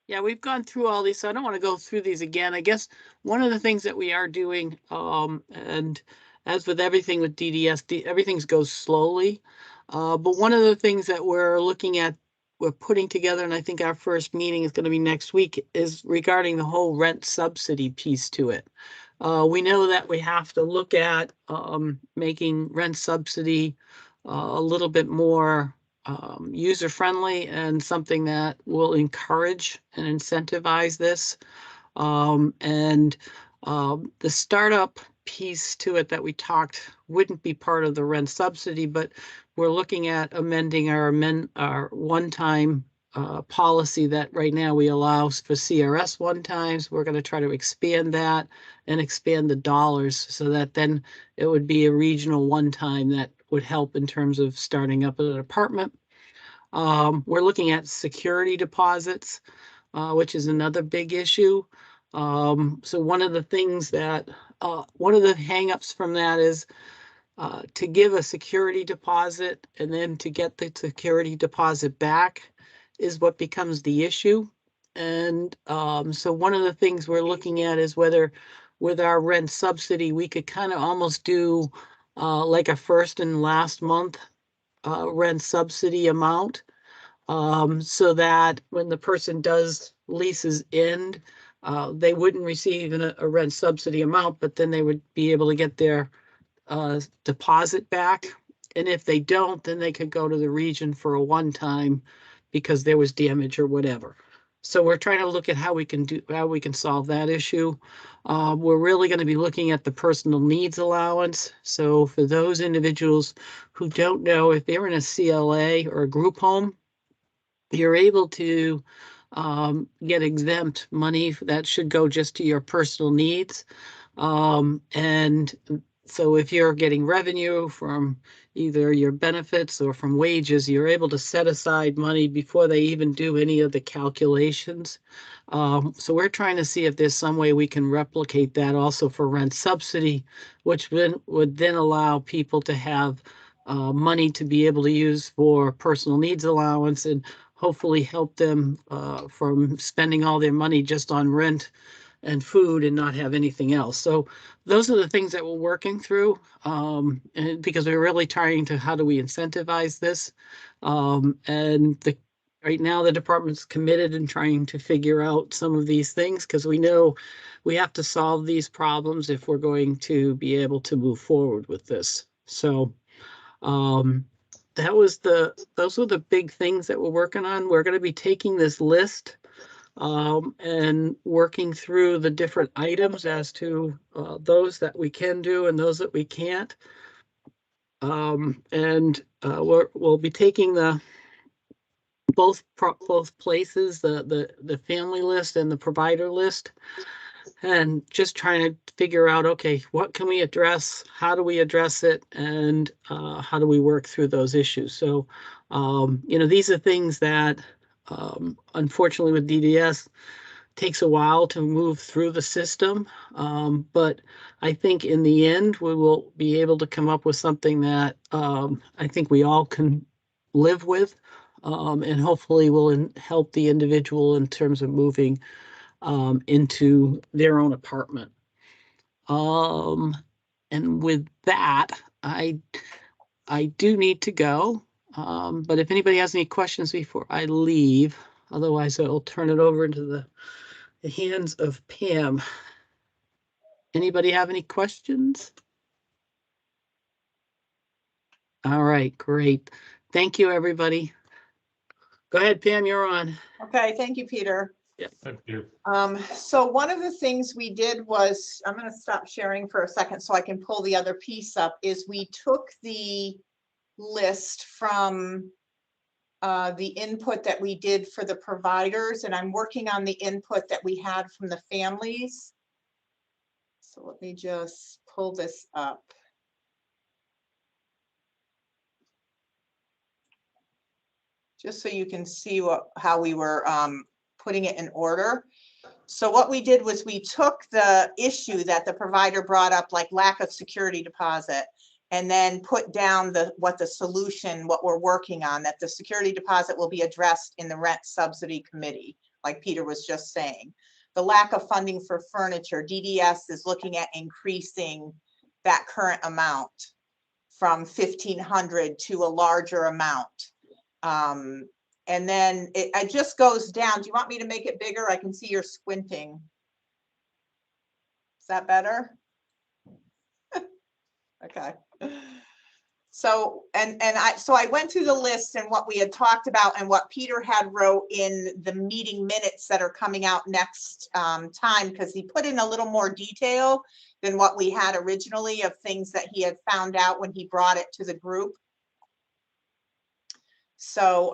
Yeah, we've gone through all these, so I don't want to go through these again. I guess one of the things that we are doing, and as with everything with DDS, everything goes slowly. But one of the things that we're looking at, we're putting together, and I think our first meeting is going to be next week, is regarding the whole rent subsidy piece to it. We know that we have to look at making rent subsidy a little bit more user-friendly and something that will encourage and incentivize this. The startup piece to it that we talked wouldn't be part of the rent subsidy, but we're looking at amending our one-time policy that right now we allow for CRS one times. We're going to try to expand that and expand the dollars so that then it would be a regional one time that would help in terms of starting up an apartment. We're looking at security deposits, which is another big issue. So one of the things that, one of the hangups from that is to give a security deposit and then to get the security deposit back is what becomes the issue. And so one of the things we're looking at is whether with our rent subsidy, we could kind of almost do like a first and last month rent subsidy amount. So that when the person does leases end, they wouldn't receive a rent subsidy amount, but then they would be able to get their deposit back. And if they don't, then they could go to the region for a one-time because there was damage or whatever. So we're trying to look at how we can solve that issue. We're really going to be looking at the personal needs allowance. So for those individuals who don't know, if they're in a CLA or a group home, you're able to get exempt money that should go just to your personal needs. And so if you're getting revenue from either your benefits or from wages, you're able to set aside money before they even do any of the calculations. So we're trying to see if there's some way we can replicate that also for rent subsidy, which would then allow people to have money to be able to use for personal needs allowance and hopefully help them from spending all their money just on rent and food and not have anything else. So those are the things that we're working through, and because we're really trying to, how do we incentivize this? Right now the department's committed in trying to figure out some of these things because we know we have to solve these problems if we're going to be able to move forward with this. So those were the big things that we're working on. We're going to be taking this list and working through the different items as to those that we can do and those that we can't. We'll be taking both places, the family list and the provider list, and just trying to figure out, okay, what can we address? How do we address it? And how do we work through those issues? So, these are things that, unfortunately with DDS, takes a while to move through the system. But I think in the end, we will be able to come up with something that I think we all can live with, and hopefully will help the individual in terms of moving into their own apartment. And with that, I do need to go. But if anybody has any questions before I leave, otherwise I'll turn it over into the hands of Pam. Anybody have any questions? All right, great. Thank you, everybody. Go ahead, Pam, you're on. Okay, thank you, Peter. Yeah. Thank you. So one of the things we did was, I'm going to stop sharing for a second so I can pull the other piece up, is we took the list from the input that we did for the providers, and I'm working on the input that we had from the families. So let me just pull this up. Just so you can see how we were putting it in order. So what we did was we took the issue that the provider brought up, like lack of security deposit, and then put down what we're working on, that the security deposit will be addressed in the rent subsidy committee, like Peter was just saying. The lack of funding for furniture, DDS is looking at increasing that current amount from 1,500 to a larger amount. And then it just goes down. Do you want me to make it bigger? I can see you're squinting. Is that better? Okay. So, I went through the list and what we had talked about and what Peter had wrote in the meeting minutes that are coming out next time, because he put in a little more detail than what we had originally of things that he had found out when he brought it to the group. So,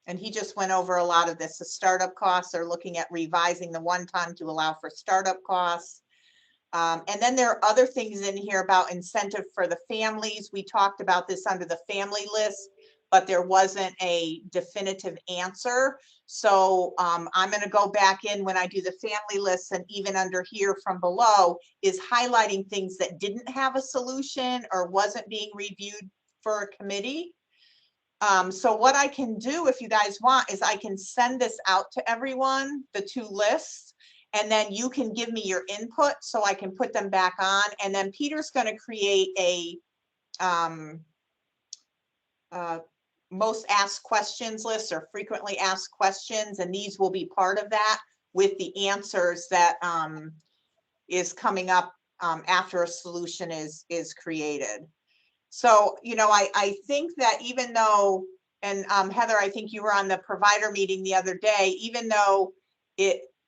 and he just went over a lot of this. The startup costs are looking at revising the one-time to allow for startup costs. And then there are other things in here about incentive for the families. We talked about this under the family list, but there wasn't a definitive answer. So I'm going to go back in when I do the family list, and even under here from below is highlighting things that didn't have a solution or wasn't being reviewed for a committee. So what I can do, if you guys want, is I can send this out to everyone, the 2 lists, and then you can give me your input so I can put them back on. And then Peter's going to create a most asked questions list or frequently asked questions, and these will be part of that with the answers that is coming up after a solution is created. So, you know, I think that even though, and Heather, I think you were on the provider meeting the other day, even though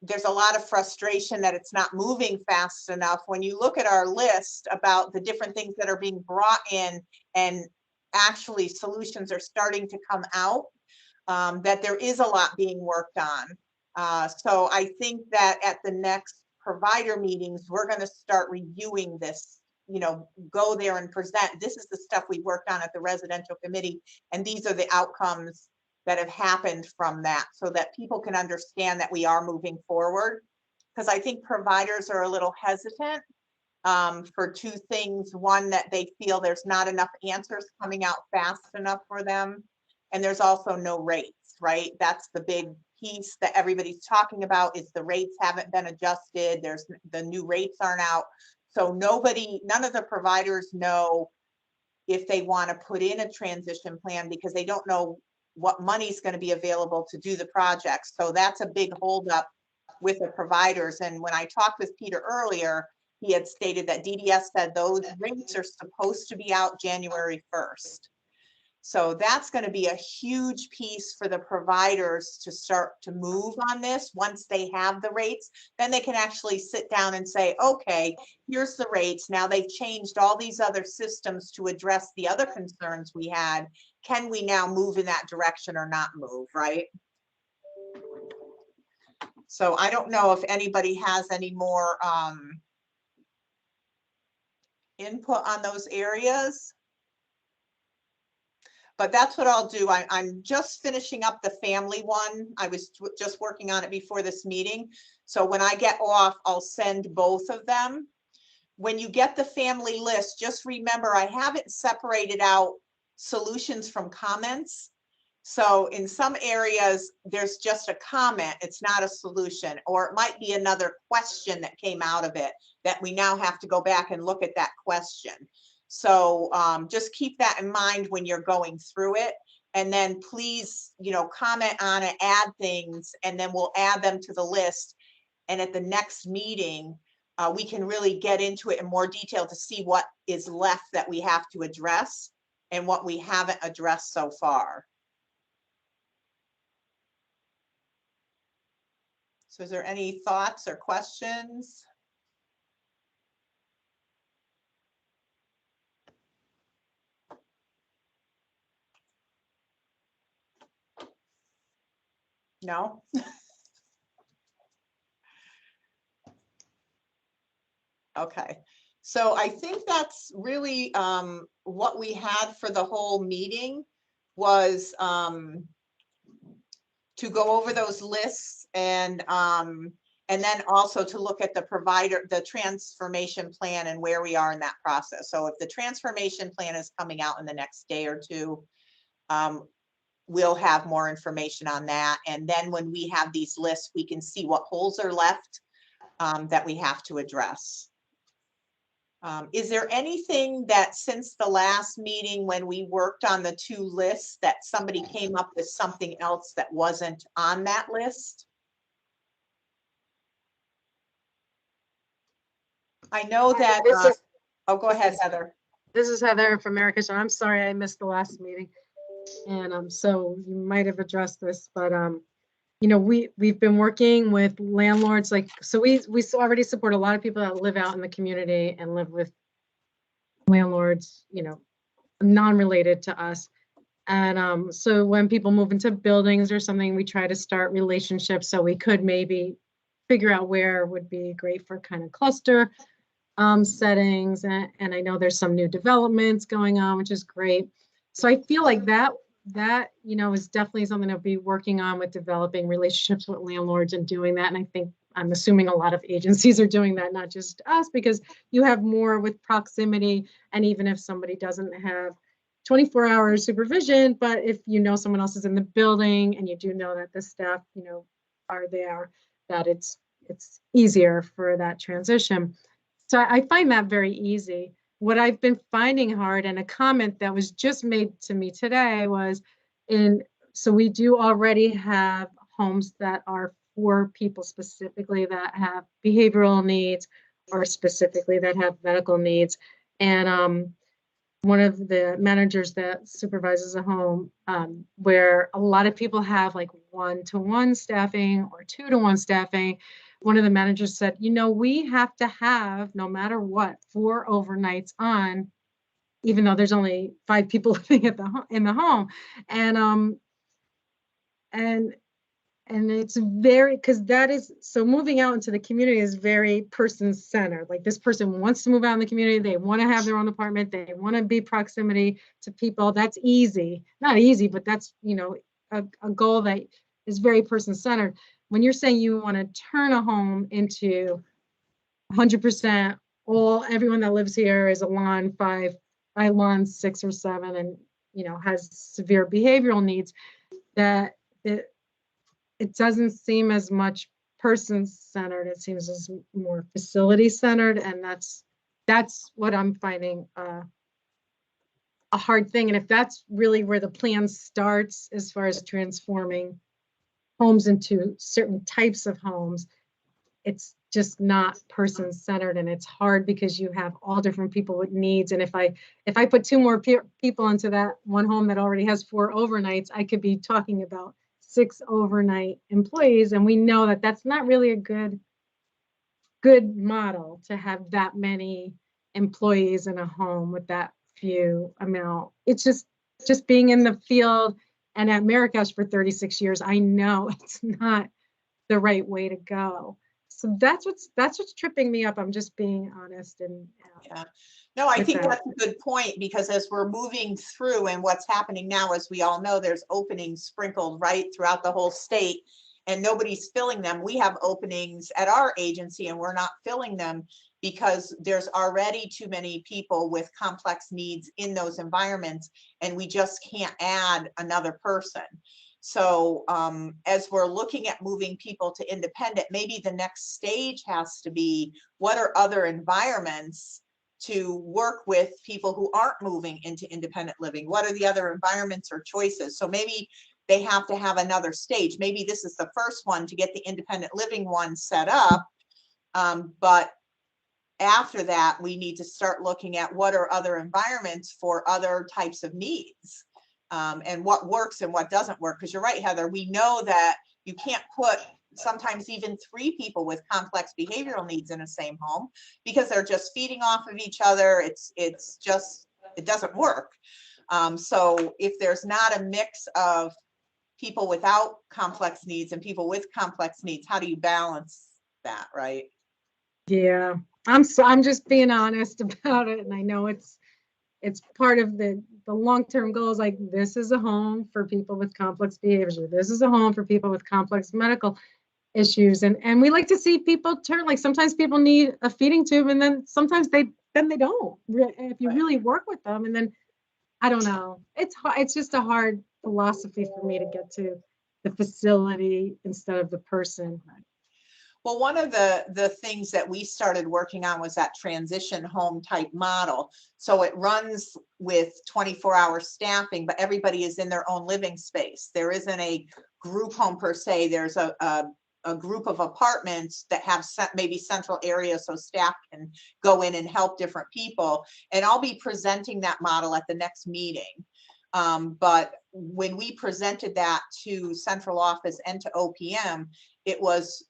there's a lot of frustration that it's not moving fast enough, when you look at our list about the different things that are being brought in and actually solutions are starting to come out, that there is a lot being worked on. So I think that at the next provider meetings, we're going to start reviewing this, you know, go there and present, this is the stuff we worked on at the residential committee, and these are the outcomes that have happened from that, so that people can understand that we are moving forward. Because I think providers are a little hesitant for 2 things. One, that they feel there's not enough answers coming out fast enough for them. And there's also no rates, right? That's the big piece that everybody's talking about, is the rates haven't been adjusted. The new rates aren't out. So none of the providers know if they want to put in a transition plan, because they don't know what money is going to be available to do the project. So that's a big holdup with the providers. And when I talked with Peter earlier, he had stated that DDS said those rates are supposed to be out January 1st. So that's going to be a huge piece for the providers to start to move on this. Once they have the rates, then they can actually sit down and say, okay, here's the rates. Now they've changed all these other systems to address the other concerns we had. Can we now move in that direction or not move, right? So I don't know if anybody has any more input on those areas. But that's what I'll do. I'm just finishing up the family one. I was just working on it before this meeting. So when I get off, I'll send both of them. When you get the family list, just remember I haven't separated out solutions from comments. So in some areas, there's just a comment. It's not a solution, or it might be another question that came out of it that we now have to go back and look at that question. So just keep that in mind when you're going through it. And then please, you know, comment on it, add things, and then we'll add them to the list. And at the next meeting, we can really get into it in more detail to see what is left that we have to address and what we haven't addressed so far. So is there any thoughts or questions? No? Okay. So I think that's really what we had for the whole meeting, was to go over those lists and then also to look at the transformation plan and where we are in that process. So if the transformation plan is coming out in the next day or 2, we'll have more information on that. And then when we have these lists, we can see what holes are left that we have to address. Is there anything that since the last meeting when we worked on the 2 lists that somebody came up with something else that wasn't on that list? I know that, oh, go ahead, Heather. This is Heather from America. So I'm sorry I missed the last meeting. And so you might have addressed this, but you know, we've been working with landlords, like, so we already support a lot of people that live out in the community and live with landlords, you know, non-related to us. And so when people move into buildings or something, we try to start relationships so we could maybe figure out where would be great for kind of cluster settings. And I know there's some new developments going on, which is great. So I feel like that, you know, is definitely something to be working on, with developing relationships with landlords and doing that. And I think, I'm assuming a lot of agencies are doing that, not just us, because you have more with proximity. And even if somebody doesn't have 24-hour supervision, but if you know someone else is in the building and you do know that the staff, are there, that it's easier for that transition. So I find that very easy. What I've been finding hard, and a comment that was just made to me today was so we do already have homes that are for people specifically that have behavioral needs or specifically that have medical needs. And one of the managers that supervises a home where a lot of people have like 1-to-1 staffing or 2-to-1 staffing, one of the managers said, we have to have, no matter what, 4 overnights on, even though there's only 5 people living in the home. And it's very, because that is, so moving out into the community is very person-centered. Like, this person wants to move out in the community. They want to have their own apartment. They want to be proximity to people. That's easy. Not easy, but that's, a goal that is very person-centered. When you're saying you want to turn a home into 100%, everyone that lives here is a lawn 5, lawn 6 or 7, and, has severe behavioral needs, that it doesn't seem as much person-centered. It seems as more facility-centered, and that's what I'm finding a hard thing. And if that's really where the plan starts, as far as transforming homes into certain types of homes, it's just not person-centered, and it's hard because you have all different people with needs. And if I put 2 more people into that one home that already has 4 overnights, I could be talking about 6 overnight employees, and we know that that's not really a good model to have that many employees in a home with that few amount. It's just being in the field and at Marrakesh for 36 years, I know it's not the right way to go. So that's what's tripping me up. I'm just being honest. And yeah. No, I think that's a good point, because as we're moving through, and what's happening now, as we all know, there's openings sprinkled right throughout the whole state, and nobody's filling them. We have openings at our agency and we're not filling them because there's already too many people with complex needs in those environments, and we just can't add another person. So as we're looking at moving people to independent, maybe the next stage has to be, what are other environments to work with people who aren't moving into independent living? What are the other environments or choices? So maybe they have to have another stage. Maybe this is the first one to get the independent living one set up. But after that, we need to start looking at what are other environments for other types of needs, and what works and what doesn't work. Because you're right, Heather, we know that you can't put sometimes even 3 people with complex behavioral needs in the same home, because they're just feeding off of each other. It doesn't work. So if there's not a mix of people without complex needs and people with complex needs, how do you balance that, right? Yeah, I'm just being honest about it, and I know it's part of the long-term goals. Like, this is a home for people with complex behaviors, or this is a home for people with complex medical issues, and we like to see people turn. Like, sometimes people need a feeding tube, and then sometimes they don't. If you really work with them, and then I don't know. It's just a hard philosophy for me to get to the facility instead of the person. Well, one of the things that we started working on was that transition home type model. So it runs with 24-hour staffing, but everybody is in their own living space. There isn't a group home per se. There's a group of apartments that have maybe central areas so staff can go in and help different people. And I'll be presenting that model at the next meeting. But when we presented that to central office and to OPM, it was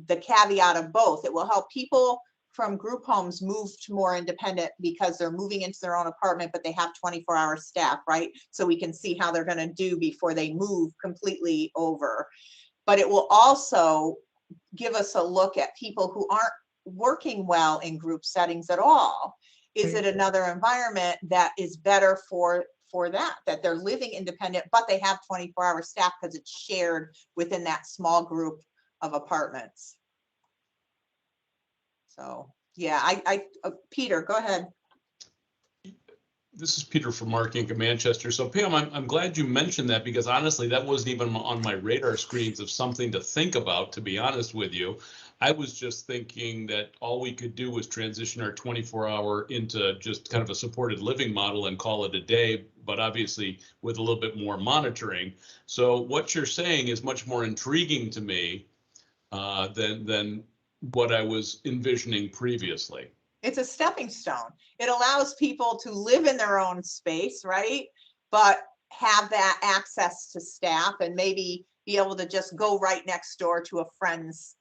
the caveat of both. It will help people from group homes move to more independent because they're moving into their own apartment, but they have 24-hour staff, right? So we can see how they're going to do before they move completely over. But it will also give us a look at people who aren't working well in group settings at all. Is it another environment that is better for that they're living independent, but they have 24-hour staff because it's shared within that small group of apartments? So yeah, Peter, go ahead. This is Peter from Mark Inc. of Manchester. So Pam, I'm glad you mentioned that, because honestly, that wasn't even on my radar screens of something to think about, to be honest with you. I was just thinking that all we could do was transition our 24-hour into just kind of a supported living model and call it a day, but obviously with a little bit more monitoring. So what you're saying is much more intriguing to me than what I was envisioning previously. It's a stepping stone. It allows people to live in their own space, right? But have that access to staff and maybe be able to just go right next door to a friend's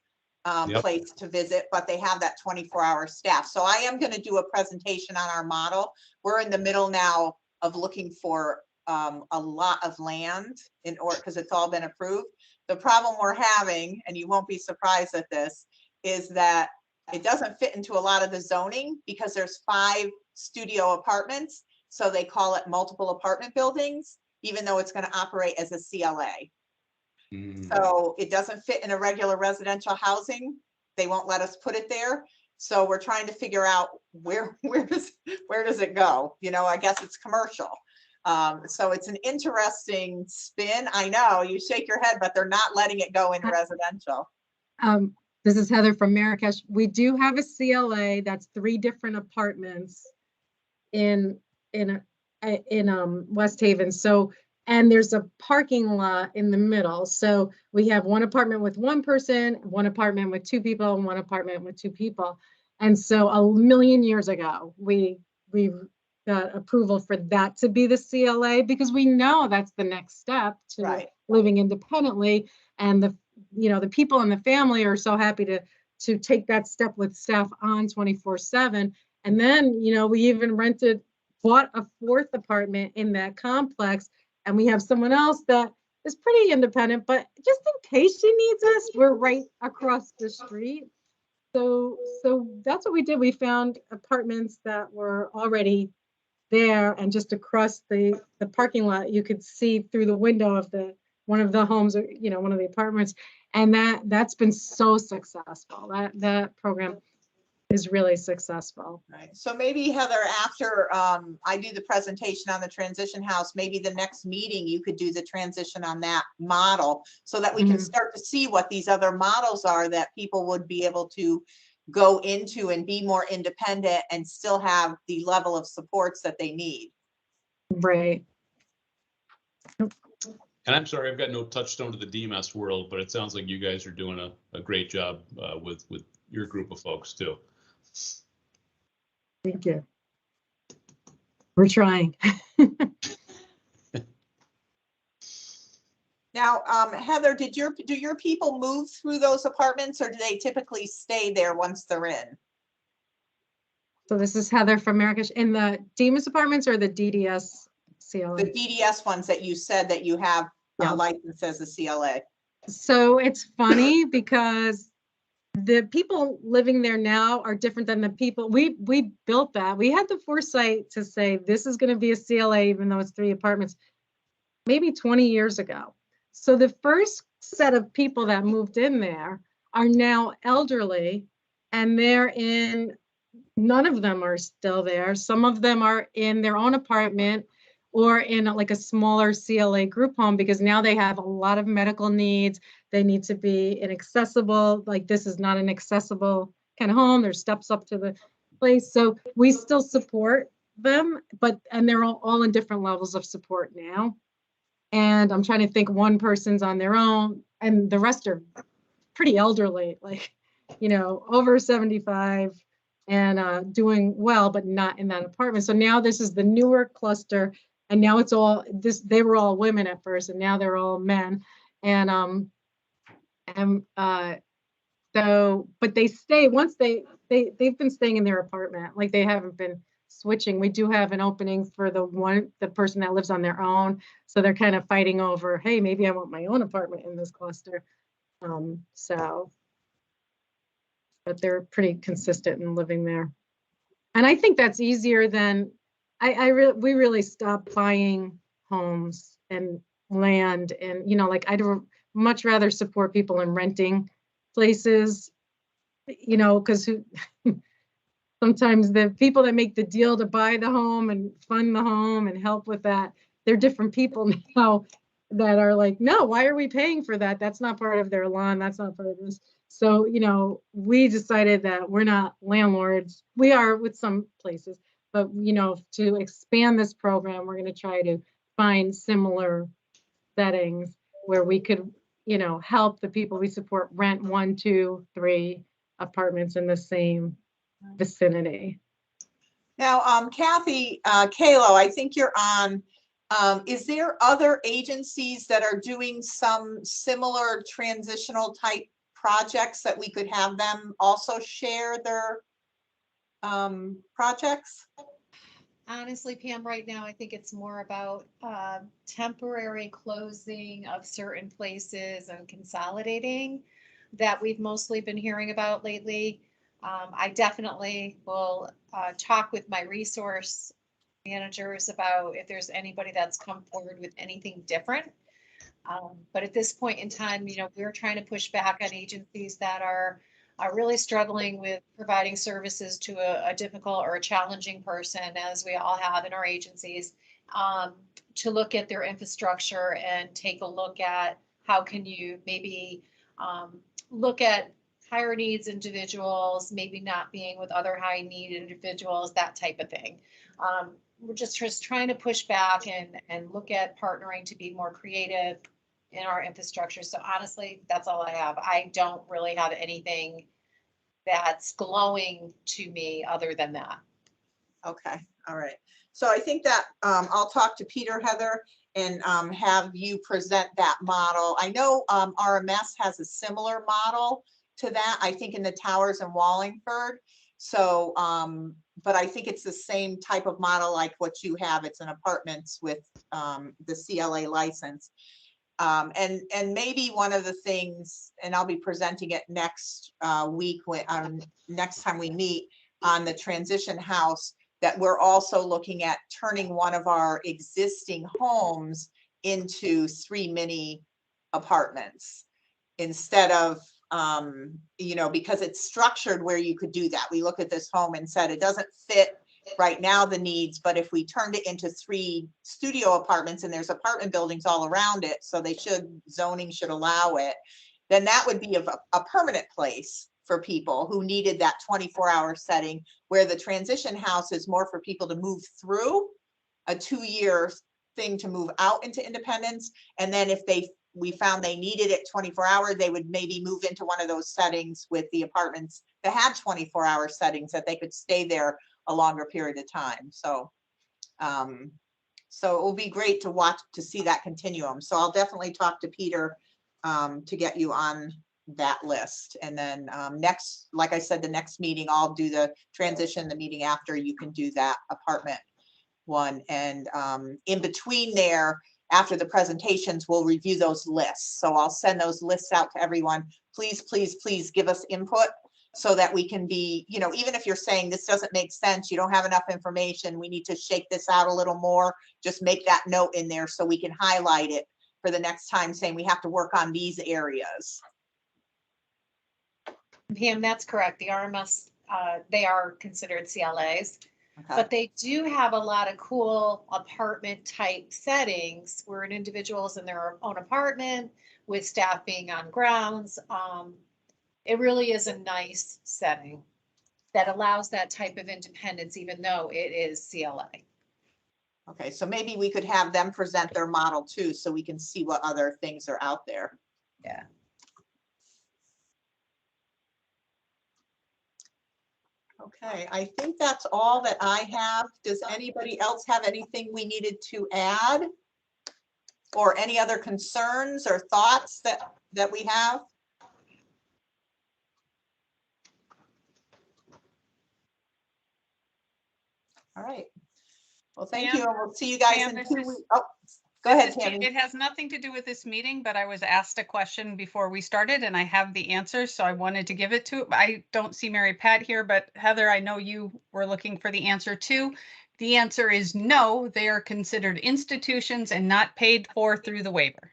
place to visit, but they have that 24-hour staff. So I am going to do a presentation on our model. We're in the middle now of looking for a lot of land in order, because it's all been approved. The problem we're having, and you won't be surprised at this, is that it doesn't fit into a lot of the zoning because there's 5 studio apartments. So they call it multiple apartment buildings, even though it's going to operate as a CLA. So it doesn't fit in a regular residential housing. They won't let us put it there. So we're trying to figure out where does it go? You know, I guess it's commercial. So it's an interesting spin. I know you shake your head, but they're not letting it go in residential. This is Heather from Marrakesh. We do have a CLA that's 3 different apartments in West Haven. So, and there's a parking lot in the middle. So we have 1 apartment with 1 person, 1 apartment with 2 people, and 1 apartment with 2 people. And so a million years ago, we got approval for that to be the CLA, because we know that's the next step to living independently. And the people in the family are so happy to take that step with staff on 24/7. And then, we even bought a 4th apartment in that complex, and we have someone else that is pretty independent, but just in case she needs us, we're right across the street. So that's what we did. We found apartments that were already there, and just across the parking lot, you could see through the window of one of the homes, or one of the apartments, and that's been so successful. That program is really successful. Right. So maybe, Heather, after I do the presentation on the transition house, maybe the next meeting you could do the transition on that model, so that we can start to see what these other models are that people would be able to go into and be more independent and still have the level of supports that they need. Right. And I'm sorry, I've got no touchstone to the DMS world, but it sounds like you guys are doing a great job with your group of folks too. Thank you. We're trying. Now, Heather, do your people move through those apartments, or do they typically stay there once they're in? So this is Heather from Marrakesh. In the DMS apartments or the DDS CLA? The DDS ones that you said that you have licensed as a CLA. So it's funny because the people living there now are different than the people we built that. We had the foresight to say this is going to be a CLA, even though it's 3 apartments, maybe 20 years ago. So the first set of people that moved in there are now elderly, and none of them are still there. Some of them are in their own apartment or in like a smaller CLA group home, because now they have a lot of medical needs. They need to be inaccessible. Like, this is not an accessible kind of home. There's steps up to the place. So we still support them, and they're all in different levels of support now. And I'm trying to think, one person's on their own, and the rest are pretty elderly, like, over 75 and doing well, but not in that apartment. So now this is the newer cluster, and now it's all this. They were all women at first, and now they're all men. So, but they stay once they've been staying in their apartment, like they haven't been switching. We do have an opening for the person that lives on their own. So they're kind of fighting over, hey, maybe I want my own apartment in this cluster. But they're pretty consistent in living there. And I think that's easier than, we really stopped buying homes and land, and, like, I'd much rather support people in renting places, because sometimes the people that make the deal to buy the home and fund the home and help with that, they're different people now that are like, no, why are we paying for that? That's not part of their lawn. That's not part of this. So, you know, we decided that we're not landlords. We are with some places, but, you know, to expand this program, we're going to try to find similar settings where we could, you know, help the people we support rent 1, 2, 3 apartments in the same vicinity. Now, Kathy, Kalo, I think you're on. Is there other agencies that are doing some similar transitional type projects that we could have them also share their projects? Honestly, Pam, right now, I think it's more about temporary closing of certain places and consolidating that we've mostly been hearing about lately. I definitely will talk with my resource managers about if there's anybody that's come forward with anything different. But at this point in time, you know, we're trying to push back on agencies that are really struggling with providing services to a difficult or a challenging person, as we all have in our agencies, to look at their infrastructure and take a look at how can you maybe look at higher needs individuals, maybe not being with other high need individuals, that type of thing. We're just trying to push back and look at partnering to be more creative in our infrastructure. So honestly, that's all I have. I don't really have anything that's glowing to me other than that. Okay, all right. So I think that I'll talk to Peter, Heather, and have you present that model. I know RMS has a similar model to that, I think in the towers in Wallingford. So, but I think it's the same type of model like what you have. It's an apartments with the CLA license. And maybe one of the things, and I'll be presenting it next week when next time we meet on the transition house, that we're also looking at turning one of our existing homes into 3 mini apartments instead of, you know, because it's structured where you could do that. We looked at this home and said it doesn't fit right now the needs, but if we turned it into 3 studio apartments, and there's apartment buildings all around it, so zoning should allow it, then that would be a permanent place for people who needed that 24-hour setting, where the transition house is more for people to move through a 2-year thing to move out into independence. And then if we found they needed it 24-hour, they would maybe move into one of those settings with the apartments that had 24-hour settings that they could stay there a longer period of time. So, so it will be great to watch, to see that continuum. So I'll definitely talk to Peter to get you on that list. And then next, like I said, the next meeting, I'll do the transition. The meeting after, you can do that apartment one. And in between there, after the presentations, we'll review those lists. So I'll send those lists out to everyone. Please, please, please give us input so that we can be, you know, even if you're saying this doesn't make sense, you don't have enough information, we need to shake this out a little more, just make that note in there so we can highlight it for the next time, saying we have to work on these areas. Pam, that's correct. The RMS, they are considered CLAs, Okay. but they do have a lot of cool apartment type settings where an individual's in their own apartment with staff being on grounds. It really is a nice setting that allows that type of independence, even though it is CLA. Okay, so maybe we could have them present their model too, so we can see what other things are out there. Yeah. Okay, I think that's all that I have. Does anybody else have anything we needed to add? Or any other concerns or thoughts that we have? All right. Well, thank you, and we'll see you guys Pam, in this 2 is- weeks. Oh, go ahead, Tammy. It has nothing to do with this meeting, but I was asked a question before we started and I have the answer, so I wanted to give it to, I don't see Mary Pat here, but Heather, I know you were looking for the answer too. The answer is no, they are considered institutions and not paid for through the waiver.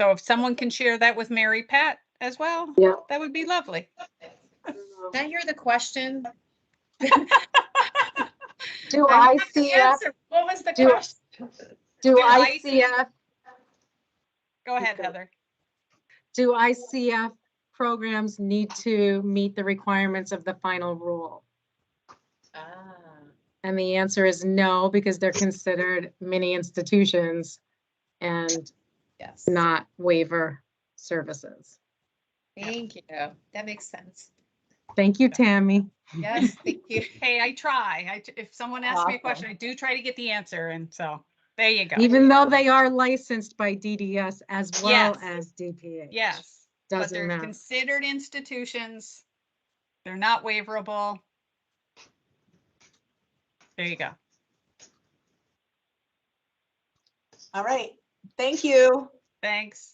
So if someone can share that with Mary Pat as well, Yeah. that would be lovely. Did I hear the question? Do I heard the ICF, answer. What was the do- question? do I- ICF, Go ahead, Okay. Heather. do ICF programs need to meet the requirements of the final rule? And the answer is no, because they're considered mini institutions and Yes. not waiver services. Thank you. That makes sense. Thank you, Tammy. Yes, thank you. Hey, I try. If someone asks me a Awesome. question, I do try to get the answer. And so there you go. Even though they are licensed by DDS as well Yes. as DPH. Yes. But Doesn't they're matter. considered institutions. They're not waiverable. There you go. All right. Thank you. Thanks.